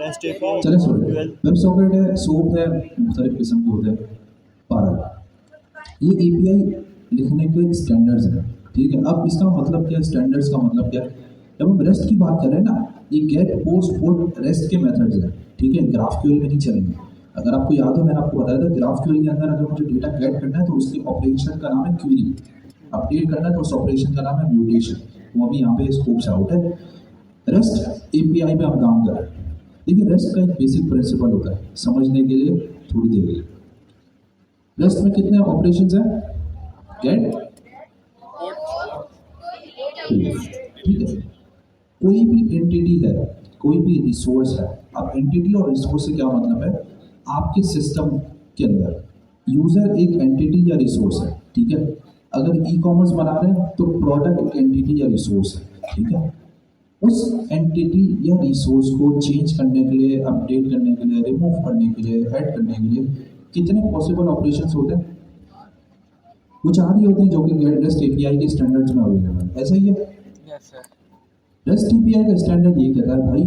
Speaker 4: रेस्ट एपीआई
Speaker 2: चले सॉरी, वेब सॉकेट है, सोप है, मुख्तलिफ किस्म के होते हैं, पारल। ये एपीआई लिखने के स्टैंडर्ड्स हैं, ठीक है। अब इसका मतलब क्या है, स्टैंडर्ड्स का मतलब क्या है? जब हम रेस्ट की बात कर रहे हैं ना, ये गेट पोस्ट पुट रेस्ट के मेथड्स हैं, ठीक है, GraphQL में नहीं चलेंगे। अगर आपको याद हो, मैंने आपको बताया था GraphQL के अंदर अगर मुझे डेटा गेट करना है तो उसके ऑपरेशन का नाम है क्वेरी, अपडेट करना है तो उस ऑपरेशन का नाम है म्यूटेशन, वो अभी यहाँ पे स्कोप से आउट है। रेस्ट एपीआई में हम काम कर रहे हैं। देखिए रेस्ट का एक बेसिक प्रिंसिपल होता है, समझने के लिए थोड़ी देर के लिए। रेस्ट में कितने ऑपरेशंस हैं? गेट, ठीक है, कोई भी एंटिटी है, कोई भी रिसोर्स है। अब एंटिटी और रिसोर्स से क्या मतलब है? आपके सिस्टम के अंदर यूजर एक एंटिटी या रिसोर्स है, ठीक है। अगर ई कॉमर्स बना रहे हैं तो प्रोडक्ट एक एंटिटी या रिसोर्स है, ठीक है। उस एंटिटी या रिसोर्स को चेंज करने के लिए, अपडेट करने के लिए, रिमूव करने के लिए, ऐड करने के लिए कितने पॉसिबल ऑपरेशंस होते हैं? कुछ आ रही होते हैं जो कि रेस्ट एपीआई के स्टैंडर्ड्स में अवेलेबल है, ऐसा ही है।
Speaker 1: Yes sir.
Speaker 2: रेस्ट एपीआई का स्टैंडर्ड ये कहता है भाई,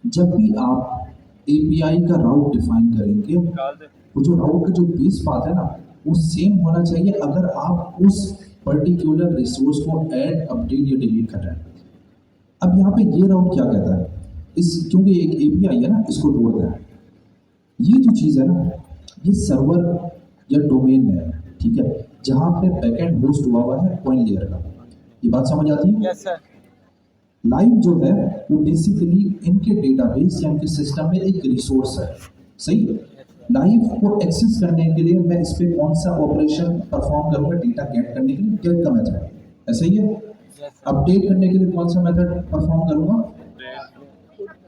Speaker 2: जब भी आप एपीआई का राउट डिफाइन करेंगे, वो जो राउट का जो बेस पाथ है ना, वो सेम होना चाहिए अगर आप उस पर्टिकुलर रिसोर्स को ऐड, अपडेट या डिलीट कर रहे हैं। अब यहाँ पे ये राउट क्या कहता है, इस क्योंकि एक एपीआई है ना, इसको तोड़ता है। ये जो चीज़ है ना, ये सर्वर या डोमेन है, ठीक है, जहाँ पे बैकएंड होस्ट हुआ हुआ है पॉइंट लेयर का। ये बात समझ आती है?
Speaker 1: Yes sir.
Speaker 2: लाइव जो है वो बेसिकली इनके डेटाबेस या इनके सिस्टम में एक रिसोर्स है, सही। लाइव को एक्सेस करने के लिए मैं इस पे कौन सा ऑपरेशन परफॉर्म करूंगा? डेटा गेट करने के लिए गेट का मेथड, ऐसा ही है। अपडेट करने के लिए कौन सा मेथड परफॉर्म करूंगा?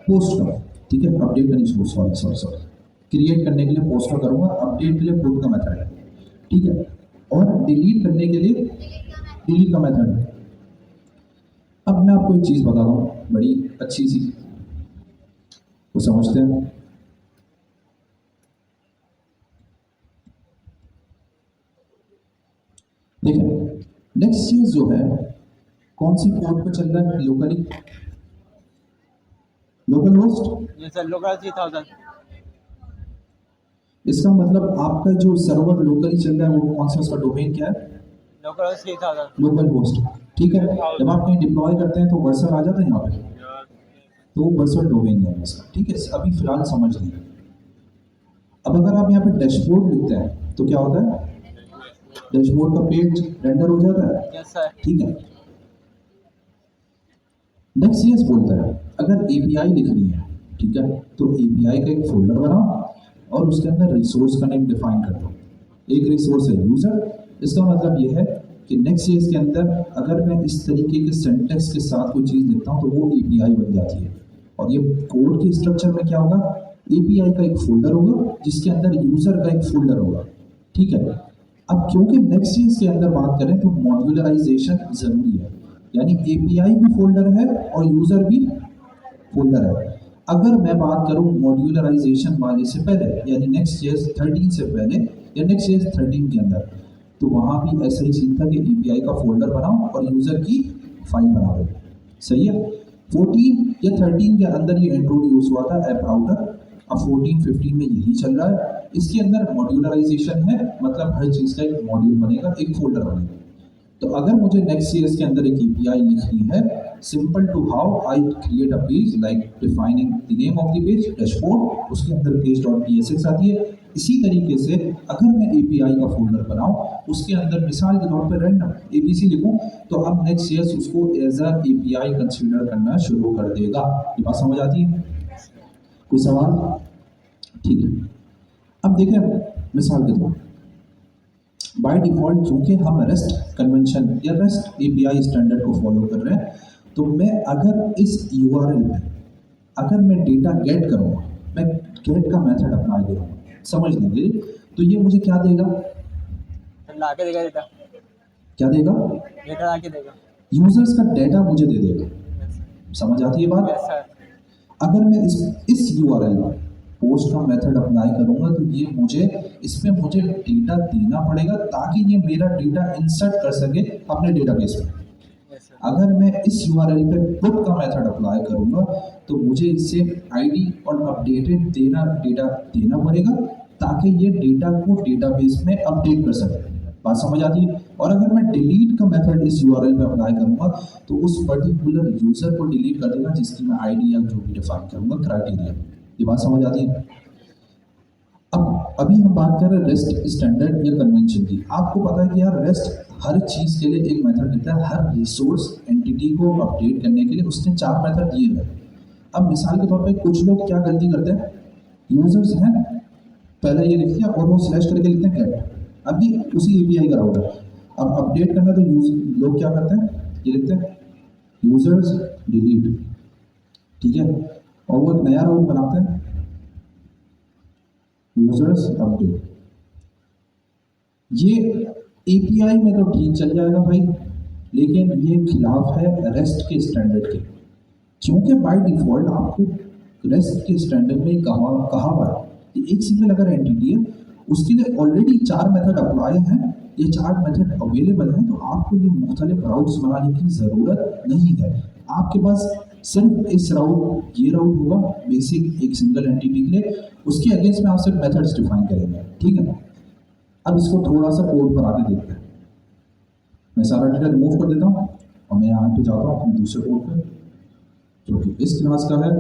Speaker 2: पोस्ट का, ठीक है, अपडेट करने सॉरी क्रिएट करने के लिए पोस्ट का करूंगा, अपडेट के लिए पुट का मेथड है, ठीक है, और डिलीट करने के लिए डिलीट का मेथड है। अब मैं आपको एक चीज़ बता रहा हूँ, बड़ी अच्छी सी, वो समझते हैं। देखिए नेक्स्ट चीज जो है, कौन सी पोर्ट पे चल रहा है? Locally, local host.
Speaker 1: Yes sir, local 3000।
Speaker 2: इसका मतलब आपका जो सर्वर लोकली चल रहा है वो कौन सा, उसका डोमेन क्या है?
Speaker 1: लोकल 3000।
Speaker 2: लोकल होस्ट, ठीक है। जब आप कहीं डिप्लॉय करते हैं तो वर्सर आ जाता है यहाँ पे, तो वो वर्सर डोमेन है इसका, ठीक है। अभी फिलहाल समझ लीजिए। अब अगर आप यहाँ पे डैशबोर्ड लिखते हैं तो क्या होता है? डैशबोर्ड का पेज रेंडर हो जाता है,
Speaker 1: यस सर।
Speaker 2: ठीक है। नेक्स्ट बोलता है अगर एपीआई लिखनी है ठीक है, तो एपीआई का एक फोल्डर बनाओ और उसके अंदर रिसोर्स का नेम डिफाइन कर दो। एक रिसोर्स है यूजर, इसका मतलब ये है कि नेक्स्ट.जेएस के अंदर अगर मैं इस तरीके के सिंटैक्स के साथ कोई चीज़ लिखता हूँ तो वो एपीआई बन जाती है। और ये कोड के स्ट्रक्चर में क्या होगा, एपीआई का एक फोल्डर होगा जिसके अंदर यूजर का एक फोल्डर होगा, ठीक है। अब क्योंकि नेक्स्ट.जेएस के अंदर बात करें तो मॉड्यूलराइजेशन जरूरी है, यानी एपीआई भी फोल्डर है और यूजर भी फोल्डर है। अगर मैं बात करूं मॉड्यूलराइजेशन वाले से पहले यानी नेक्स्ट.जेएस 13 से पहले या नेक्स्ट.जेएस 13 के अंदर, तो वहां भी ऐसा ही सीन था कि एपीआई का फोल्डर बनाओ और यूजर की फाइल बना दो, सही है। 14 या 13 के अंदर ये इंट्रोड्यूस हुआ था ऐप राउटर, अब 14-15 में यही चल रहा है। इसके अंदर मॉड्यूलराइजेशन है, मतलब हर चीज़ का एक मॉड्यूल बनेगा, एक फोल्डर बनेगा। तो अगर मुझे नेक्स्ट.जेएस के अंदर एक एपीआई लिखनी है, simple to how I create a page like defining the name of the page dashboard, उसके अंदर page.tsx आती है। इसी तरीके से अगर मैं एपीआई का फोल्डर बनाऊं, उसके अंदर मिसाल के तौर पर रैंडम एबीसी लिखूं, तो अब नेक्स्ट.जेएस उसको एज अ एपीआई कंसीडर करना शुरू कर देगा। ये बात समझ आती है? कोई सवाल? ठीक है, अब देखें मिसाल के तौर बाय डिफॉल्ट चूंकि हम रेस्ट कन्वेंशन या रेस्ट एपीआई स्टैंडर्ड को फॉलो कर रहे हैं, तो मैं अगर इस यूआरएल पे अगर मैं डेटा गेट करूँगा, मैं गेट का मेथड अप्लाई करूँगा, समझ लेंगे, तो ये मुझे क्या देगा,
Speaker 1: ला के देगा डेटा,
Speaker 2: क्या देगा,
Speaker 1: डेटा ला के देगा।
Speaker 2: यूजर्स का डेटा मुझे दे देगा। समझ आती है बात?
Speaker 1: Yes sir.
Speaker 2: अगर मैं इस यूआरएल पर पोस्ट का मेथड अप्लाई करूंगा तो ये मुझे इसमें मुझे डेटा देना पड़ेगा ताकि ये मेरा डेटा इंसर्ट कर सके अपने डेटाबेस में।
Speaker 1: Yes sir.
Speaker 2: अगर मैं इस यूआरएल पे पुट का मेथड अप्लाई करूंगा तो मुझे इससे आईडी और अपडेटेड डेटा देना पड़ेगा ताकि ये डेटा को डेटाबेस में अपडेट कर सके। बात समझ आती है? और अगर मैं डिलीट का मेथड इस यूआरएल पे अप्लाई करूंगा तो उस पर्टिकुलर यूजर को डिलीट कर देगा जिसकी मैं आईडी या जो भी डिफाइन करूंगा क्राइटेरिया। ये बात समझ आती है? अब अभी हम बात कर रहे हैं रेस्ट स्टैंडर्ड या कन्वेंशन की। आपको पता है कि यार रेस्ट हर चीज़ के लिए एक मेथड देता है, हर रिसोर्स एंटिटी को अपडेट करने के लिए उसने 4 मेथड दिए हैं। अब मिसाल के तौर पे कुछ लोग क्या गलती करते हैं, यूजर्स हैं, पहले ये लिख दिया और वो स्लैश करके लिखते हैं गेट, अभी उसी एपीआई का राउटर। अब अपडेट करना तो लोग क्या करते हैं, ये लिखते हैं यूजर्स डिलीट, ठीक है, और वो एक नया राउट बनाते हैं यूजर्स अपडेट। ये एपीआई में तो ठीक चल जाएगा भाई, लेकिन ये खिलाफ है रेस्ट के स्टैंडर्ड के, क्योंकि बाय डिफॉल्ट आपको रेस्ट के स्टैंडर्ड में कहा हुआ है कि एक सिंगल अगर एंटिटी है उसके लिए ऑलरेडी 4 मेथड अप्लाई हैं, ये 4 मेथड अवेलेबल हैं, तो आपको ये मुख्तलिफ राउट्स बनाने की ज़रूरत नहीं है। आपके पास सिर्फ इस राउट ये राउट होगा बेसिक एक सिंगल एंटिटी के लिए, उसके अगेंस्ट में आप सिर्फ मेथड्स डिफाइन करेंगे, ठीक है। अब इसको थोड़ा सा कोड पर आके देखते हैं। मैं सारा डेटा रिमूव कर देता हूँ और मैं यहाँ पे जाता हूँ अपने दूसरे कोड पर जो कि इस क्लास का है,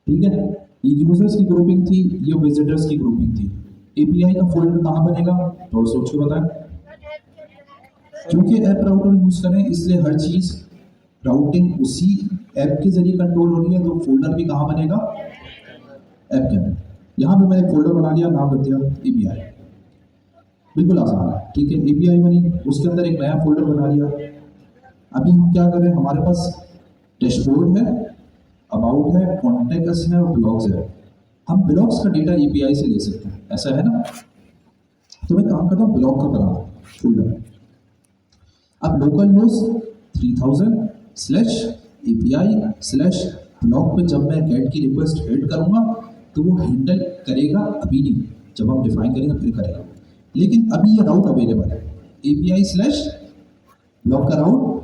Speaker 2: ठीक है। ये यूजर्स की ग्रुपिंग थी, ये विजिटर्स की ग्रुपिंग थी। एपीआई का फोल्डर कहाँ बनेगा, थोड़ा सोच के बताएं। क्योंकि ऐप राउटर यूज करें इसलिए हर चीज राउटिंग उसी ऐप के जरिए कंट्रोल हो रही है, तो फोल्डर भी कहाँ बनेगा, ऐप के अंदर। यहाँ पे मैंने एक फोल्डर बना लिया, नाम रख दिया एपीआई, बिल्कुल आसान है, ठीक है। एपीआई बनी, उसके अंदर एक नया फोल्डर बना लिया। अभी हम क्या करें, हमारे पास डैशबोर्ड है, अबाउट है, कॉन्टेक्ट्स है और ब्लॉग्स है। हम ब्लॉग्स का डेटा एपीआई से ले सकते हैं, ऐसा है ना। तो मैं काम करता हूँ ब्लॉग का बना फोल्डर। अब लोकल होस्ट 3000/API/ब्लॉग पे जब मैं गेट की रिक्वेस्ट हेड करूँगा तो वो हैंडल करेगा, अभी नहीं, जब हम डिफाइन करेंगे फिर करेगा। लेकिन अभी ये राउट अवेलेबल है, API/ब्लॉग का राउट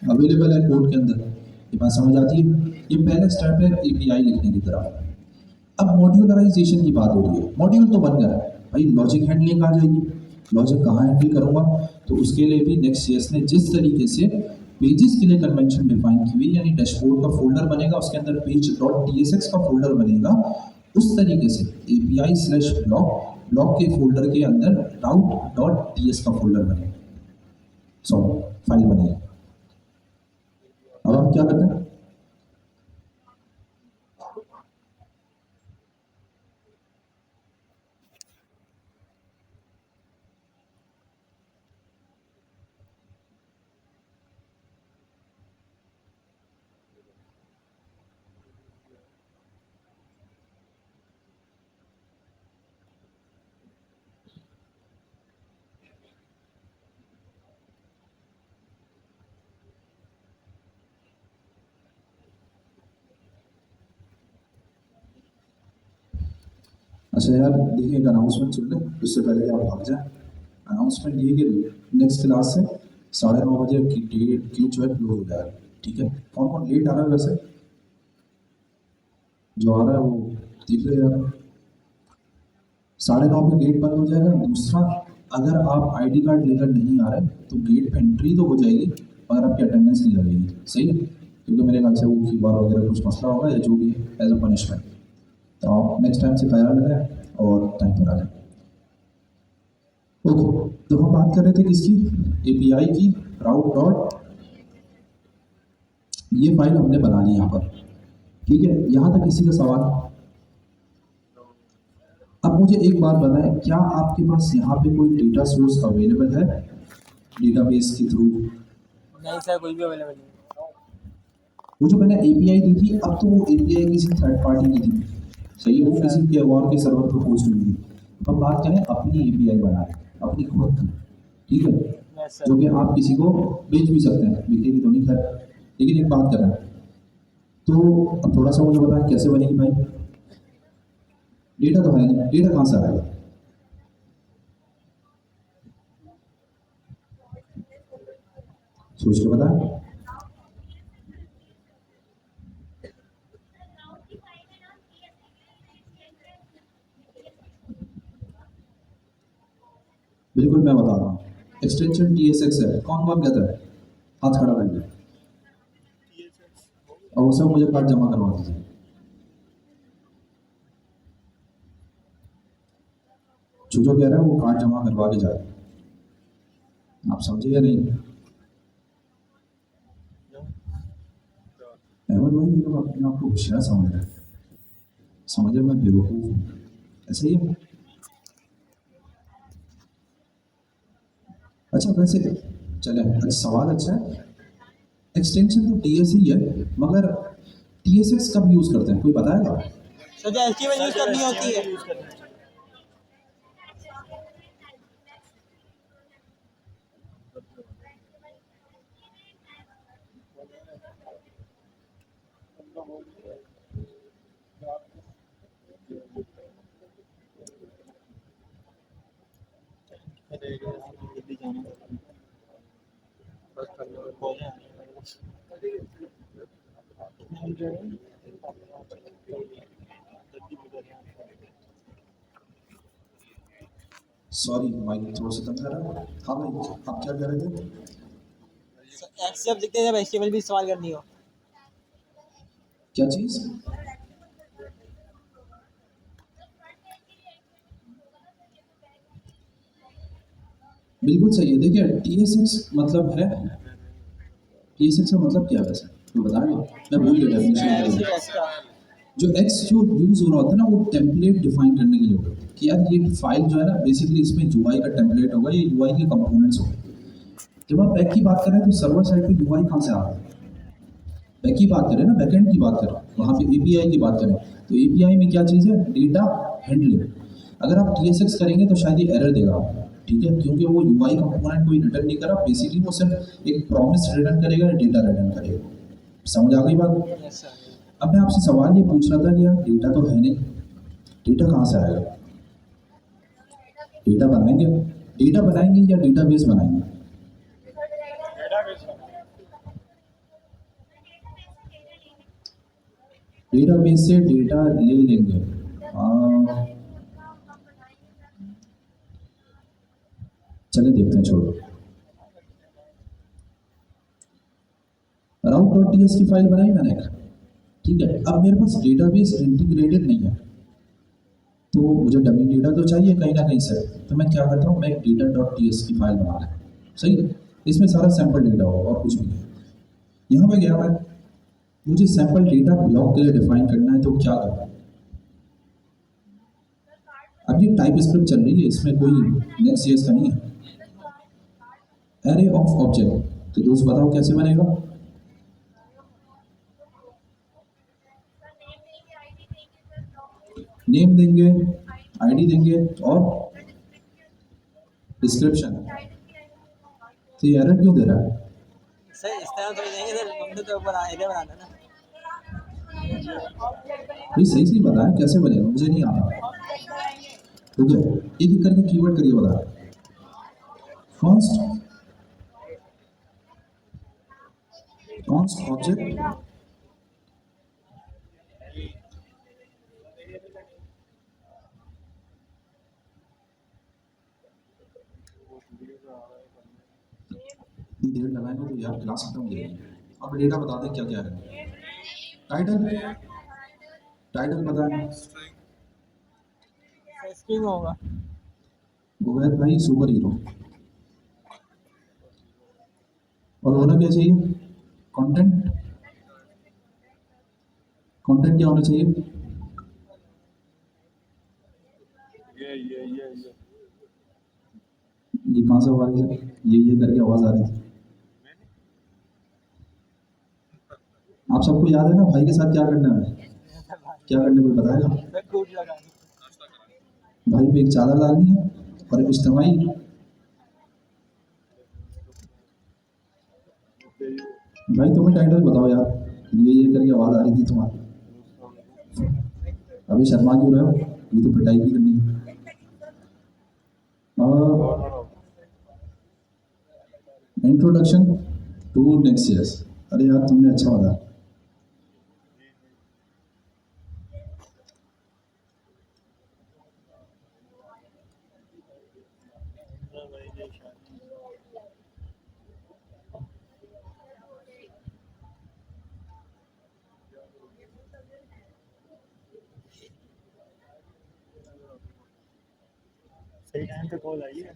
Speaker 2: अवेलेबल है कोड के अंदर। ये बात समझ आती है? ये पहला स्टेप है एपीआई लिखने की तरफ। अब मॉड्यूलराइजेशन की बात हो रही है। मॉड्यूल तो बन गया है भाई, लॉजिक हैंडलिंग आ जाएगी। लॉजिक कहाँ हैंडल करूँगा, तो उसके लिए भी नेक्स्ट.जेएस ने जिस तरीके से पेजेस के लिए कन्वेंशन डिफाइन की हुई, यानी डैशबोर्ड का फोल्डर बनेगा, उसके अंदर page.tsx का फोल्डर बनेगा, उस तरीके से API/ब्लॉग के फोल्डर के अंदर route.ts का फोल्डर बनेगा, फाइल बनेगी। अब हम क्या करते हैं, अच्छा यार देखिए, एक अनाउंसमेंट सुन लें उससे पहले कि आप भाग जाए। अनाउंसमेंट ये कि नेक्स्ट क्लास से 9:30 बजे की डेट की जो है क्लोज हो जाएगा, ठीक है। कौन कौन लेट आ रहा है वैसे, जो आ रहा है वो देख ले यार। 9:30 पे गेट बंद हो जाएगा। दूसरा, अगर आप आईडी कार्ड लेकर नहीं आ रहे तो गेट पे एंट्री तो हो जाएगी मगर आपकी अटेंडेंस नहीं लगेगी, सही है, क्योंकि मेरे ख्याल से वो फीवर वगैरह कुछ मसला होगा या जो भी है एज अ पनिशमेंट। तो आप नेक्स्ट टाइम से ख्याल रखें और टाइम पर आ जाए। ओके, तो हम बात कर रहे थे किसकी, एपीआई की, राउट डॉट। ये फाइल हमने बना ली यहाँ पर, ठीक है। यहाँ तक किसी का सवाल? अब मुझे एक बात बताएं, क्या आपके पास यहाँ पे कोई डेटा सोर्स अवेलेबल है डेटाबेस के थ्रू?
Speaker 1: नहीं सर, कोई भी अवेलेबल नहीं।
Speaker 2: वो जो मैंने एपीआई दी थी, अब तो वो एपीआई किसी थर्ड पार्टी की थी, सही है, वो किसी के और के सर्वर पर पोस्ट हुई थी। अब हम बात करें अपनी एपीआई बनाए, अपनी खुद की, ठीक है,
Speaker 1: यस सर।
Speaker 2: जो कि आप किसी को बेच भी सकते हैं, बिकेगी तो नहीं खैर, लेकिन एक बात करें तो अब थोड़ा सा मुझे बताएं कैसे बनेगी भाई। डेटा तो है नहीं, डेटा कहाँ से आएगा? सोच के बताएं। बिल्कुल मैं बता रहा हूँ, एक्सटेंशन TSX है। कौन कौन कहता है? हाथ खड़ा कर दिया। और वो सब मुझे कार्ड जमा करवा दीजिए। जो कह रहा है वो कार्ड जमा करवा के जाए। आप समझे या नहीं? अहमद भाई, ये लोग अपने आप को होशियार समझ रहे हैं, समझे मैं बेवकूफ़ हूँ, ऐसे ही है। अच्छा वैसे चले, अच्छा सवाल अच्छा है। एक्सटेंशन तो TS ही है, मगर TSX कब यूज़ करते हैं, कोई बताएगा?
Speaker 1: सर जो HTML यूज करनी होती है।
Speaker 2: सॉरी माइक थोड़ा सा कम कर रहा है। हाँ भाई, आप क्या कह रहे थे?
Speaker 1: एक्स जब लिखते हैं जब HTML भी इस्तेमाल करनी हो।
Speaker 2: क्या चीज़? बिल्कुल सही है। देखिए TSX मतलब है, TSX का मतलब क्या है वैसे तो बताएंगे? मैं भूल गया डेफिनेशन। जो X जो यूज़ हो रहा होता है ना, वो टेम्पलेट डिफाइन करने के लिए होता है कि यार ये फाइल जो है ना, बेसिकली इसमें UI का टेम्पलेट होगा, ये UI के कंपोनेंट्स होंगे। जब आप बैक की बात करें तो सर्वर साइड पे UI कहाँ से आ रहा है? बैक की बात करें ना, बैकएंड की बात करें, वहाँ पे API की बात करें तो API में क्या चीज़ है? Data handling. अगर आप TSX करेंगे तो शायद ये एरर देगा, ठीक है, क्योंकि वो UI कंपोनेंट कोई रिटर्न नहीं करा, बेसिकली वो सिर्फ एक प्रॉमिस रिटर्न करेगा, डेटा रिटर्न करेगा। समझ आ गई बात?
Speaker 1: Yes sir.
Speaker 2: अब मैं आपसे सवाल ये पूछ रहा था कि यार डेटा तो है नहीं, डेटा कहाँ से आएगा? डेटा बनाएंगे, डेटा बनाएंगे या डेटाबेस बनाएंगे? डेटाबेस से डेटा ले लेंगे। चले देखते हैं, छोड़ो। route.ts की फाइल बनाई मैंने, ठीक है। अब मेरे पास डेटाबेस इंटीग्रेटेड नहीं है, तो मुझे डमी डेटा तो चाहिए कहीं ना कहीं से। तो मैं क्या करता हूँ, मैं एक data.ts की फाइल बना लेता हूँ, सही है। इसमें सारा सैंपल डेटा होगा और कुछ भी नहीं। यहाँ पे गया मैं, मुझे सैंपल डेटा ब्लॉक के लिए डिफाइन करना है तो क्या करना है? अब ये टाइप स्क्रिप्ट चल रही है, इसमें कोई नेक्स्ट का नहीं है। एरे ऑफ ऑब्जेक्ट, तो दोस्त बताओ कैसे बनेगा? नेम देंगे, आईडी देंगे और डिस्क्रिप्शन। तो ये एरर क्यों दे रहा है?
Speaker 1: सर इस तरह थोड़ी देंगे सर, हमने तो ऊपर आइडिया बनाना ना।
Speaker 2: ये सही सही बताएं कैसे बनेगा, मुझे नहीं आता। ठीक है, एक एक करके कीवर्ड करिए बता। फर्स्ट ऑब्जेक्ट, देर लगाएंगे तो यार क्लास खत्म हो जाएगी। अब डेटा बता दें क्या क्या है। टाइटल, टाइटल बताएं।
Speaker 1: स्ट्रिंग होगा।
Speaker 2: गोवैद भाई सुपर हीरो। और होना क्या चाहिए? कंटेंट, कंटेंट क्या होना चाहिए? ये कहाँ से आवाज है? ये करके आवाज आ रही थी। आप सबको याद है ना भाई के साथ क्या करना है? क्या करने को बताएगा?
Speaker 1: मैं कूट लगानी।
Speaker 2: भाई पे एक चादर डालनी है और एक इज्तिमाई। भाई तुम्हें टाइटल बताओ यार, ये करके आवाज आ रही थी तुम्हारी। अभी शर्मा क्यों रहे हो? ये तो पिटाई भी करनी है। Introduction to Next. अरे यार तुमने अच्छा बताया।
Speaker 4: सही टाइम पे कॉल आई है।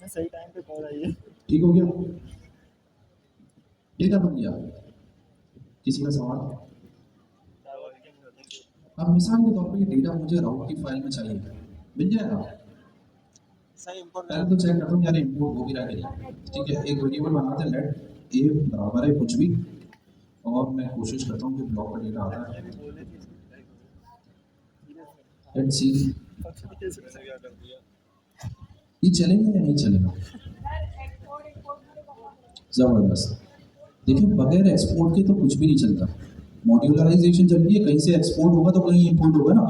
Speaker 4: सही टाइम पे कॉल आई है।
Speaker 2: ठीक हो गया, डेटा बन गया। किसी का सवाल? अब मिसाल के तौर पे ये डेटा मुझे राउट की फाइल में चाहिए, मिल जाएगा?
Speaker 1: सही इंपोर्ट
Speaker 2: पहले तो चेक करता हूँ यार इम्पोर्ट हो भी रहा है कि नहीं। ठीक है, एक वेरिएबल बनाते हैं लेट ए बराबर है कुछ भी, और मैं कोशिश करता हूँ कि ब्लॉक का डेटा आता है। लेट्स सी ये चलेगा या नहीं चलेगा। जबरदस्त। देखिए बगैर एक्सपोर्ट के तो कुछ भी नहीं चलता। मॉड्यूलराइजेशन चल रही है, कहीं से एक्सपोर्ट होगा तो कहीं इंपोर्ट होगा ना।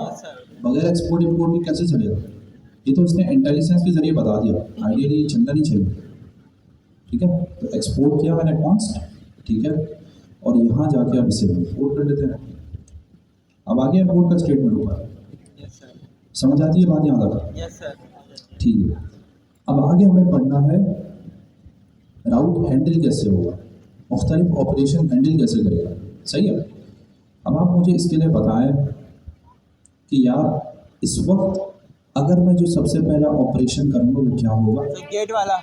Speaker 2: बगैर एक्सपोर्ट इंपोर्ट के कैसे चलेगा? ये तो उसने इंटेलिजेंस के जरिए बता दिया, आइडियली चलना नहीं चाहिए। ठीक है, तो एक्सपोर्ट किया मैंने कॉन्स्ट, ठीक है, और यहाँ जाके अब इसे इंपोर्ट कर लेते हैं। अब आगे इंपोर्ट का स्टेटमेंट होगा।
Speaker 1: Yes sir.
Speaker 2: समझ आती है बात यहाँ तक?
Speaker 1: Yes sir.
Speaker 2: ठीक है, अब आगे हमें पढ़ना है राउट हैंडल कैसे होगा, मुख्तलिफ ऑपरेशन हैंडल कैसे करेगा। सही है, अब आप मुझे इसके लिए बताएं कि यार इस वक्त अगर मैं जो सबसे पहला ऑपरेशन करूंगा वो क्या होगा?
Speaker 1: तो गेट वाला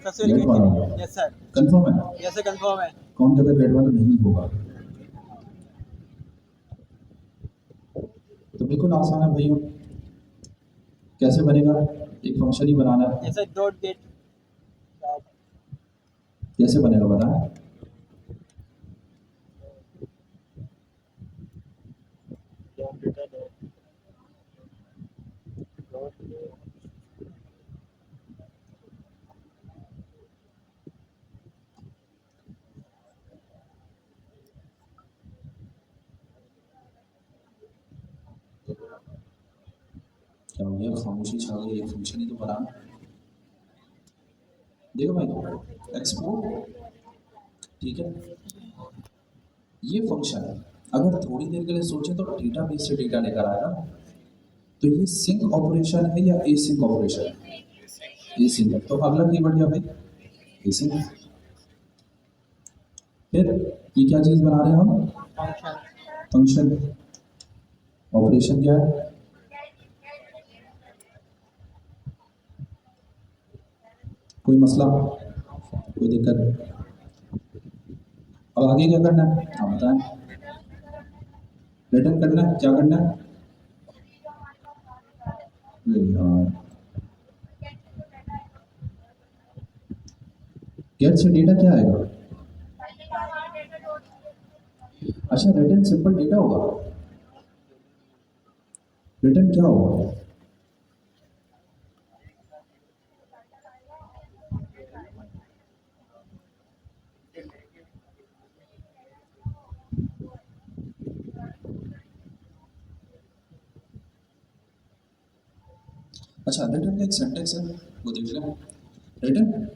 Speaker 1: सबसे
Speaker 2: गेट वाला।
Speaker 1: Yes sir.
Speaker 2: कंफर्म है?
Speaker 1: यस सर कंफर्म है।
Speaker 2: कौन कहता है गेट वाला नहीं होगा? तो बिल्कुल आसान है भाइयों, कैसे बनेगा? एक फंक्शन ही बनाना है।
Speaker 1: Yes sir dot gate.
Speaker 2: कैसे बनेगा बताएं? क्या हो गया, खामोशी छा गई, एक फंक्शन ही तो बनाना। देखो भाई एक्सपोर्ट, ठीक है, ये फंक्शन अगर थोड़ी देर के लिए सोचें तो डेटाबेस से डेटा लेकर आएगा। तो ये सिंक ऑपरेशन है या ए सिंक ऑपरेशन है? ए सिंक है, तो अगला कीवर्ड क्या भाई? ए सिंक। फिर ये क्या चीज बना रहे हैं हम? फंक्शन। ऑपरेशन क्या है? कोई मसला, कोई दिक्कत? अब आगे क्या करना है आप बताएं। रिटर्न करना है, क्या करना है? अरे यार, गेट से डेटा क्या आएगा? अच्छा, रिटर्न सिंपल डेटा होगा। रिटर्न क्या होगा? अच्छा, रिटर्न का एक सिंटैक्स है, वो देख लें। रिटर्न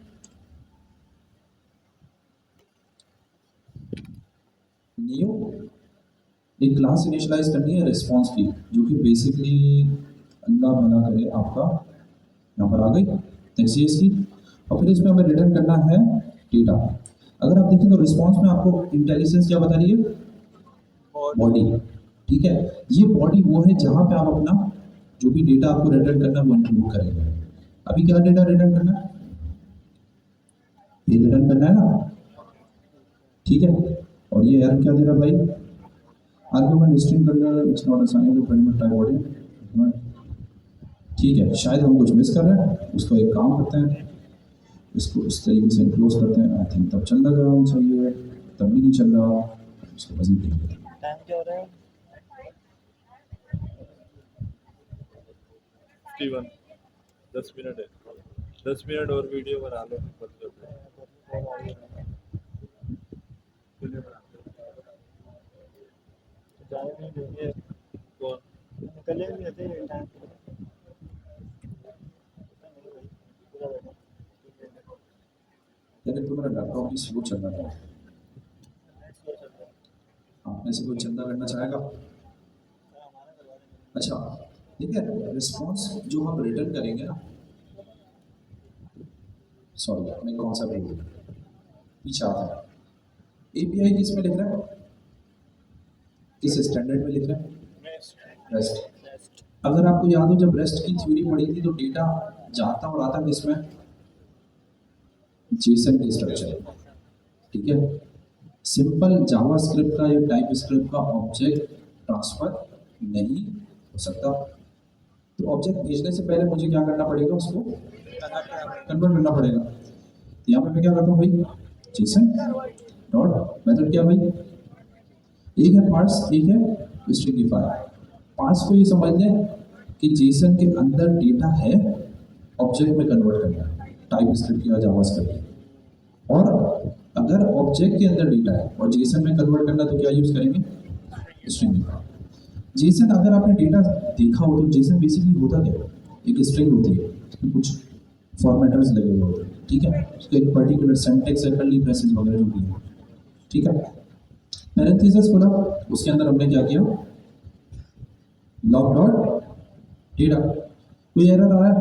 Speaker 2: न्यू एक क्लास इनिशियलाइज करनी है रिस्पॉन्स की, जो कि बेसिकली अल्लाह भला करे आपका यहाँ पर आ गई एक्सीएस की, और फिर इसमें हमें रिटर्न करना है डेटा। अगर आप देखें तो रिस्पॉन्स में आपको इंटेलिजेंस क्या बता रही है? बॉडी। ठीक है, ये बॉडी वो है जहाँ पे आप अपना जो भी डेटा आपको रिटर्न करना है वो इंक्लूड करेंगे। अभी क्या डेटा रिटर्न करना है? ये रिटर्न करना है ना, ठीक है। और ये एरर क्या दे रहा है भाई? आर्गुमेंट स्ट्रिंग करना it's not assigning to parent type body. ठीक है, शायद हम कुछ मिस कर रहे हैं, उसको एक काम करते हैं, इसको इस तरीके से क्लोज करते हैं। आई थिंक तब चल रहा चाहिए, तब भी नहीं चल रहा, इसको बस देख लेते हैं।
Speaker 4: टाइम क्या हो रहा है?
Speaker 5: 51 10 मिनट है, 10 मिनट और वीडियो बना लो, मतलब
Speaker 4: जाने नहीं देंगे,
Speaker 5: कौन
Speaker 4: निकले भी ऐसे ही टाइम
Speaker 2: लेकिन तुम्हारा लैपटॉप भी स्लो चल रहा है, आप में से कोई चंदा करना चाहेगा? अच्छा, देखिए रिस्पॉन्स जो हम रिटर्न करेंगे ना, सॉरी मैं कौन सा बोल पीछे आता है। एपीआई किस में लिख रहा है? किस स्टैंडर्ड में लिख रहा है? रेस्ट। अगर आपको याद हो जब रेस्ट की थ्योरी पढ़ी थी तो डेटा जाता और आता किस में? जेसन के स्ट्रक्चर। ठीक है, सिंपल जावास्क्रिप्ट का या टाइप स्क्रिप्ट का ऑब्जेक्ट ट्रांसफर नहीं हो सकता। तो ऑब्जेक्ट भेजने से पहले मुझे क्या करना पड़ेगा? उसको कन्वर्ट करना पड़ेगा। तो यहाँ पे मैं क्या करता हूँ भाई? जेसन डॉट मेथड क्या भाई? एक है पार्स, एक है स्ट्रिंगिफाई। पार्स को ये समझ लें कि जेसन के अंदर डेटा है, ऑब्जेक्ट में कन्वर्ट करना है, टाइप स्क्रिप्ट या जावास्क्रिप्ट। और अगर ऑब्जेक्ट के अंदर डेटा है और जेसन में कन्वर्ट करना तो क्या यूज करेंगे? स्ट्रिंगिफाई। जेसन अगर आपने डेटा देखा हो तो जेसन बेसिकली होता क्या है? एक स्ट्रिंग होती है, उसमें कुछ फॉर्मेटर्स लगे हुए होते हैं, ठीक है, उसका एक पर्टिकुलर सिंटैक्स है, कर्ली ब्रेसेस वगैरह जो भी है, ठीक है। पैरेंथेसिस खोला, उसके अंदर हमने क्या किया? Log dot data. कोई एरर आ रहा है?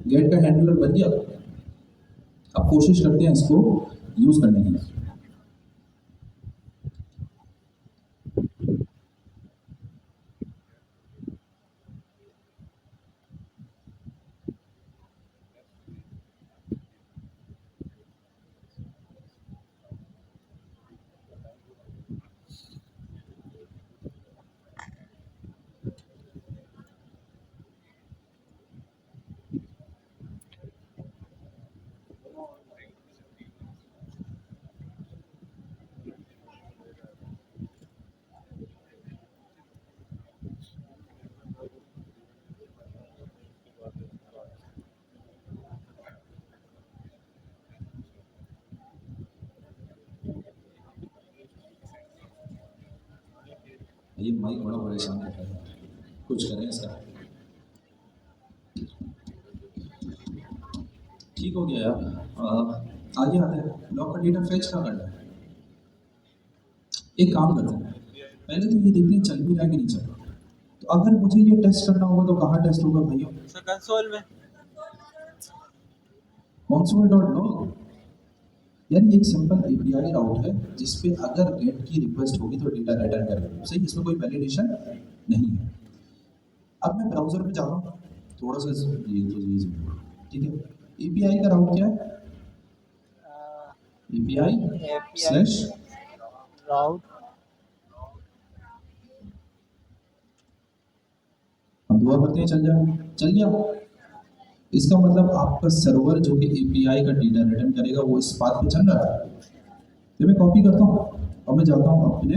Speaker 2: गेट का हैंडलर बन गया। अब कोशिश करते हैं इसको यूज करने की। ये माइक बड़ा परेशान कर रहा है, कुछ करें इसका। ठीक हो गया यार। आगे आते हैं, लॉग का डेटा फेच कहाँ करना है? एक काम करते हैं, पहले तो ये देखते हैं चल भी रहा है कि नहीं चल रहा। तो अगर मुझे ये टेस्ट करना होगा तो कहाँ टेस्ट होगा भाइयों?
Speaker 4: कंसोल में
Speaker 2: console.log। यानी एक सिंपल एपीआई राउट है जिसपे अगर गेट की रिक्वेस्ट होगी तो डेटा रिटर्न करेगा, सही, इसमें कोई वैलिडेशन नहीं है। अब मैं ब्राउजर में जा रहा हूँ, थोड़ा सा ये ठीक है। एपीआई का राउट क्या है? एपीआई स्लैश
Speaker 4: राउट
Speaker 2: हम दुआ करते हैं चल गया। इसका मतलब आपका सर्वर जो कि एपीआई का डेटा रिटर्न करेगा वो इस पाथ पे चल रहा है। तो मैं कॉपी करता हूँ और मैं जाता हूँ अपने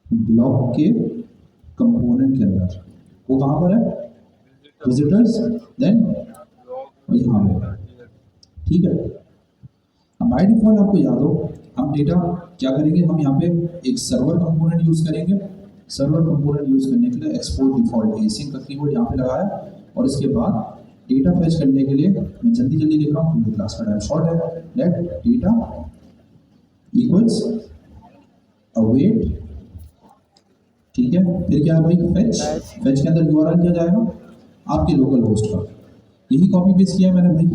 Speaker 2: ब्लॉक के कंपोनेंट के अंदर। वो कहाँ पर है? विजिटर्स, देन यहाँ पे, ठीक है। अब बाय डिफॉल्ट आपको याद हो हम डेटा क्या करेंगे, हम यहाँ पे एक सर्वर कंपोनेंट यूज करेंगे। सर्वर कंपोनेंट यूज करने के लिए एक्सपोर्ट डिफॉल्ट एसिंग का कीवर्ड यहाँ पे लगाया और इसके बाद डेटा फेच करने के लिए मैं जल्दी लिख रहा हूँ, क्लास का टाइम शॉर्ट है। लेट डेटा इक्वल्स अवेट, ठीक है। फिर क्या है भाई, फेच के अंदर यूआरएल क्या जाएगा, आपके लोकल होस्ट का। यही कॉपी पेस्ट किया है मैंने भाई,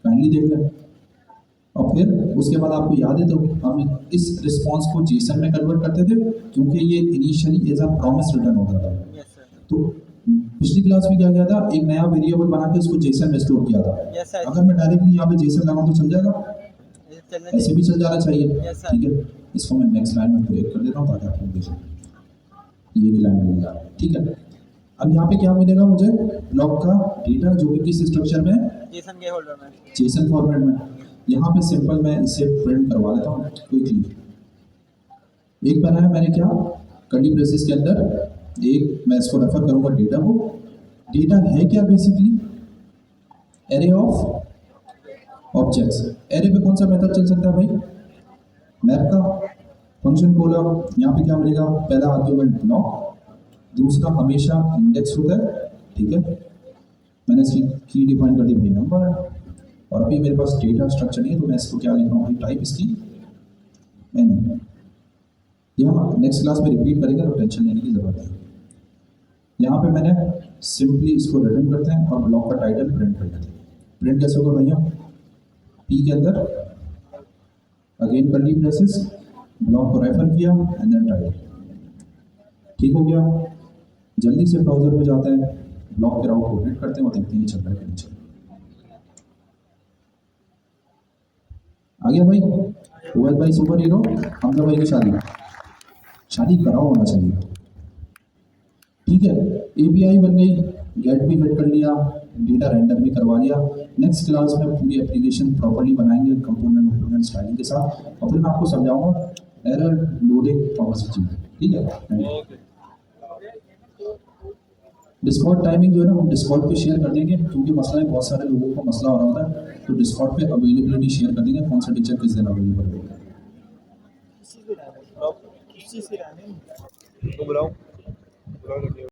Speaker 2: काइंडली देख लें। और फिर उसके बाद आपको याद है तो हम इस रिस्पॉन्स को जेसन में कन्वर्ट करते थे क्योंकि ये initially as a promise return होता था।
Speaker 4: यस सर
Speaker 2: तो पिछली क्लास में क्या किया था, एक नया वेरिएबल बना के उसको जेसन में स्टोर किया था।
Speaker 4: यस सर
Speaker 2: अगर मैं डायरेक्टली यहाँ पे जेसन लगाऊं तो चल जाएगा,
Speaker 4: चलने
Speaker 2: ऐसे भी चल जाना चाहिए,
Speaker 4: Yes, sir.
Speaker 2: ठीक है। इसको मैं नेक्स्ट लाइन में ब्रेक कर देता हूँ ताकि आप लोग देख सकें। ये भी लाइन मिलेगा, ठीक है। अब यहाँ पे क्या मिलेगा मुझे, ब्लॉक का डेटा जो कि किस स्ट्रक्चर में है,
Speaker 4: जेसन के होल्डर में
Speaker 2: जेसन फॉर्मेट में। यहाँ पे सिंपल मैं इसे प्रिंट करवा लेता हूँ क्विकली। एक बनाया मैंने क्या, कर्ली ब्रेसेस के अंदर एक, मैं इसको रेफर करूंगा डेटा को। डेटा है क्या basically, array of objects. Array पे कौन सा मेथड चल सकता है भाई, मैप का फंक्शन खोला, यहाँ पे क्या मिलेगा, पहला आर्ग्यूमेंट ब्लॉक, दूसरा हमेशा इंडेक्स होता है, ठीक है। मैंने इसकी की डिफाइन कर दी भाई नंबर, और अभी मेरे पास डेटा स्ट्रक्चर नहीं है तो मैं इसको क्या लिख रहा हूँ भाई, टाइप इसकी एनी। ये हम नेक्स्ट क्लास में रिपीट करेंगे तो टेंशन लेने की जरूरत है। यहाँ पे मैंने सिंपली इसको रिटर्न करते हैं और ब्लॉक का टाइटल प्रिंट कर देते हैं। प्रिंट कैसे होगा भैया, पी के अंदर अगेन कर्ली ब्रेसेस, ब्लॉक को रेफर किया एंड देन टाइटल, ठीक हो गया। जल्दी से ब्राउजर पे जाते हैं, ब्लॉक के राउट को हिट करते हैं और देखते हैं चल रहा है कि नहीं चल रहा है। आ गया भाई, ओएल भाई सुपर हीरो, हमजा भाई की शादी कराओ होना चाहिए, ठीक है। एपीआई बन गई, गेट भी गेट कर लिया, डेटा रेंडर भी करवा लिया। नेक्स्ट क्लास में पूरी एप्लीकेशन प्रॉपर्ली बनाएंगे कंपोनेंट स्टाइलिंग के साथ, और फिर मैं आपको समझाऊंगा एरर लोडिंग कौन-सी चीज़ है, ठीक है। डिस्कॉर्ड टाइमिंग जो है ना हम डिस्कॉर्ड पे शेयर कर देंगे क्योंकि मसला है, बहुत सारे लोगों को मसला हो रहा होता है, तो डिस्कॉर्ड पे अवेलेबिलिटी शेयर कर देंगे, कौन सा टीचर किस दिन अवेलेबल होगा।
Speaker 4: इसी से रहने
Speaker 5: तो बुलाओ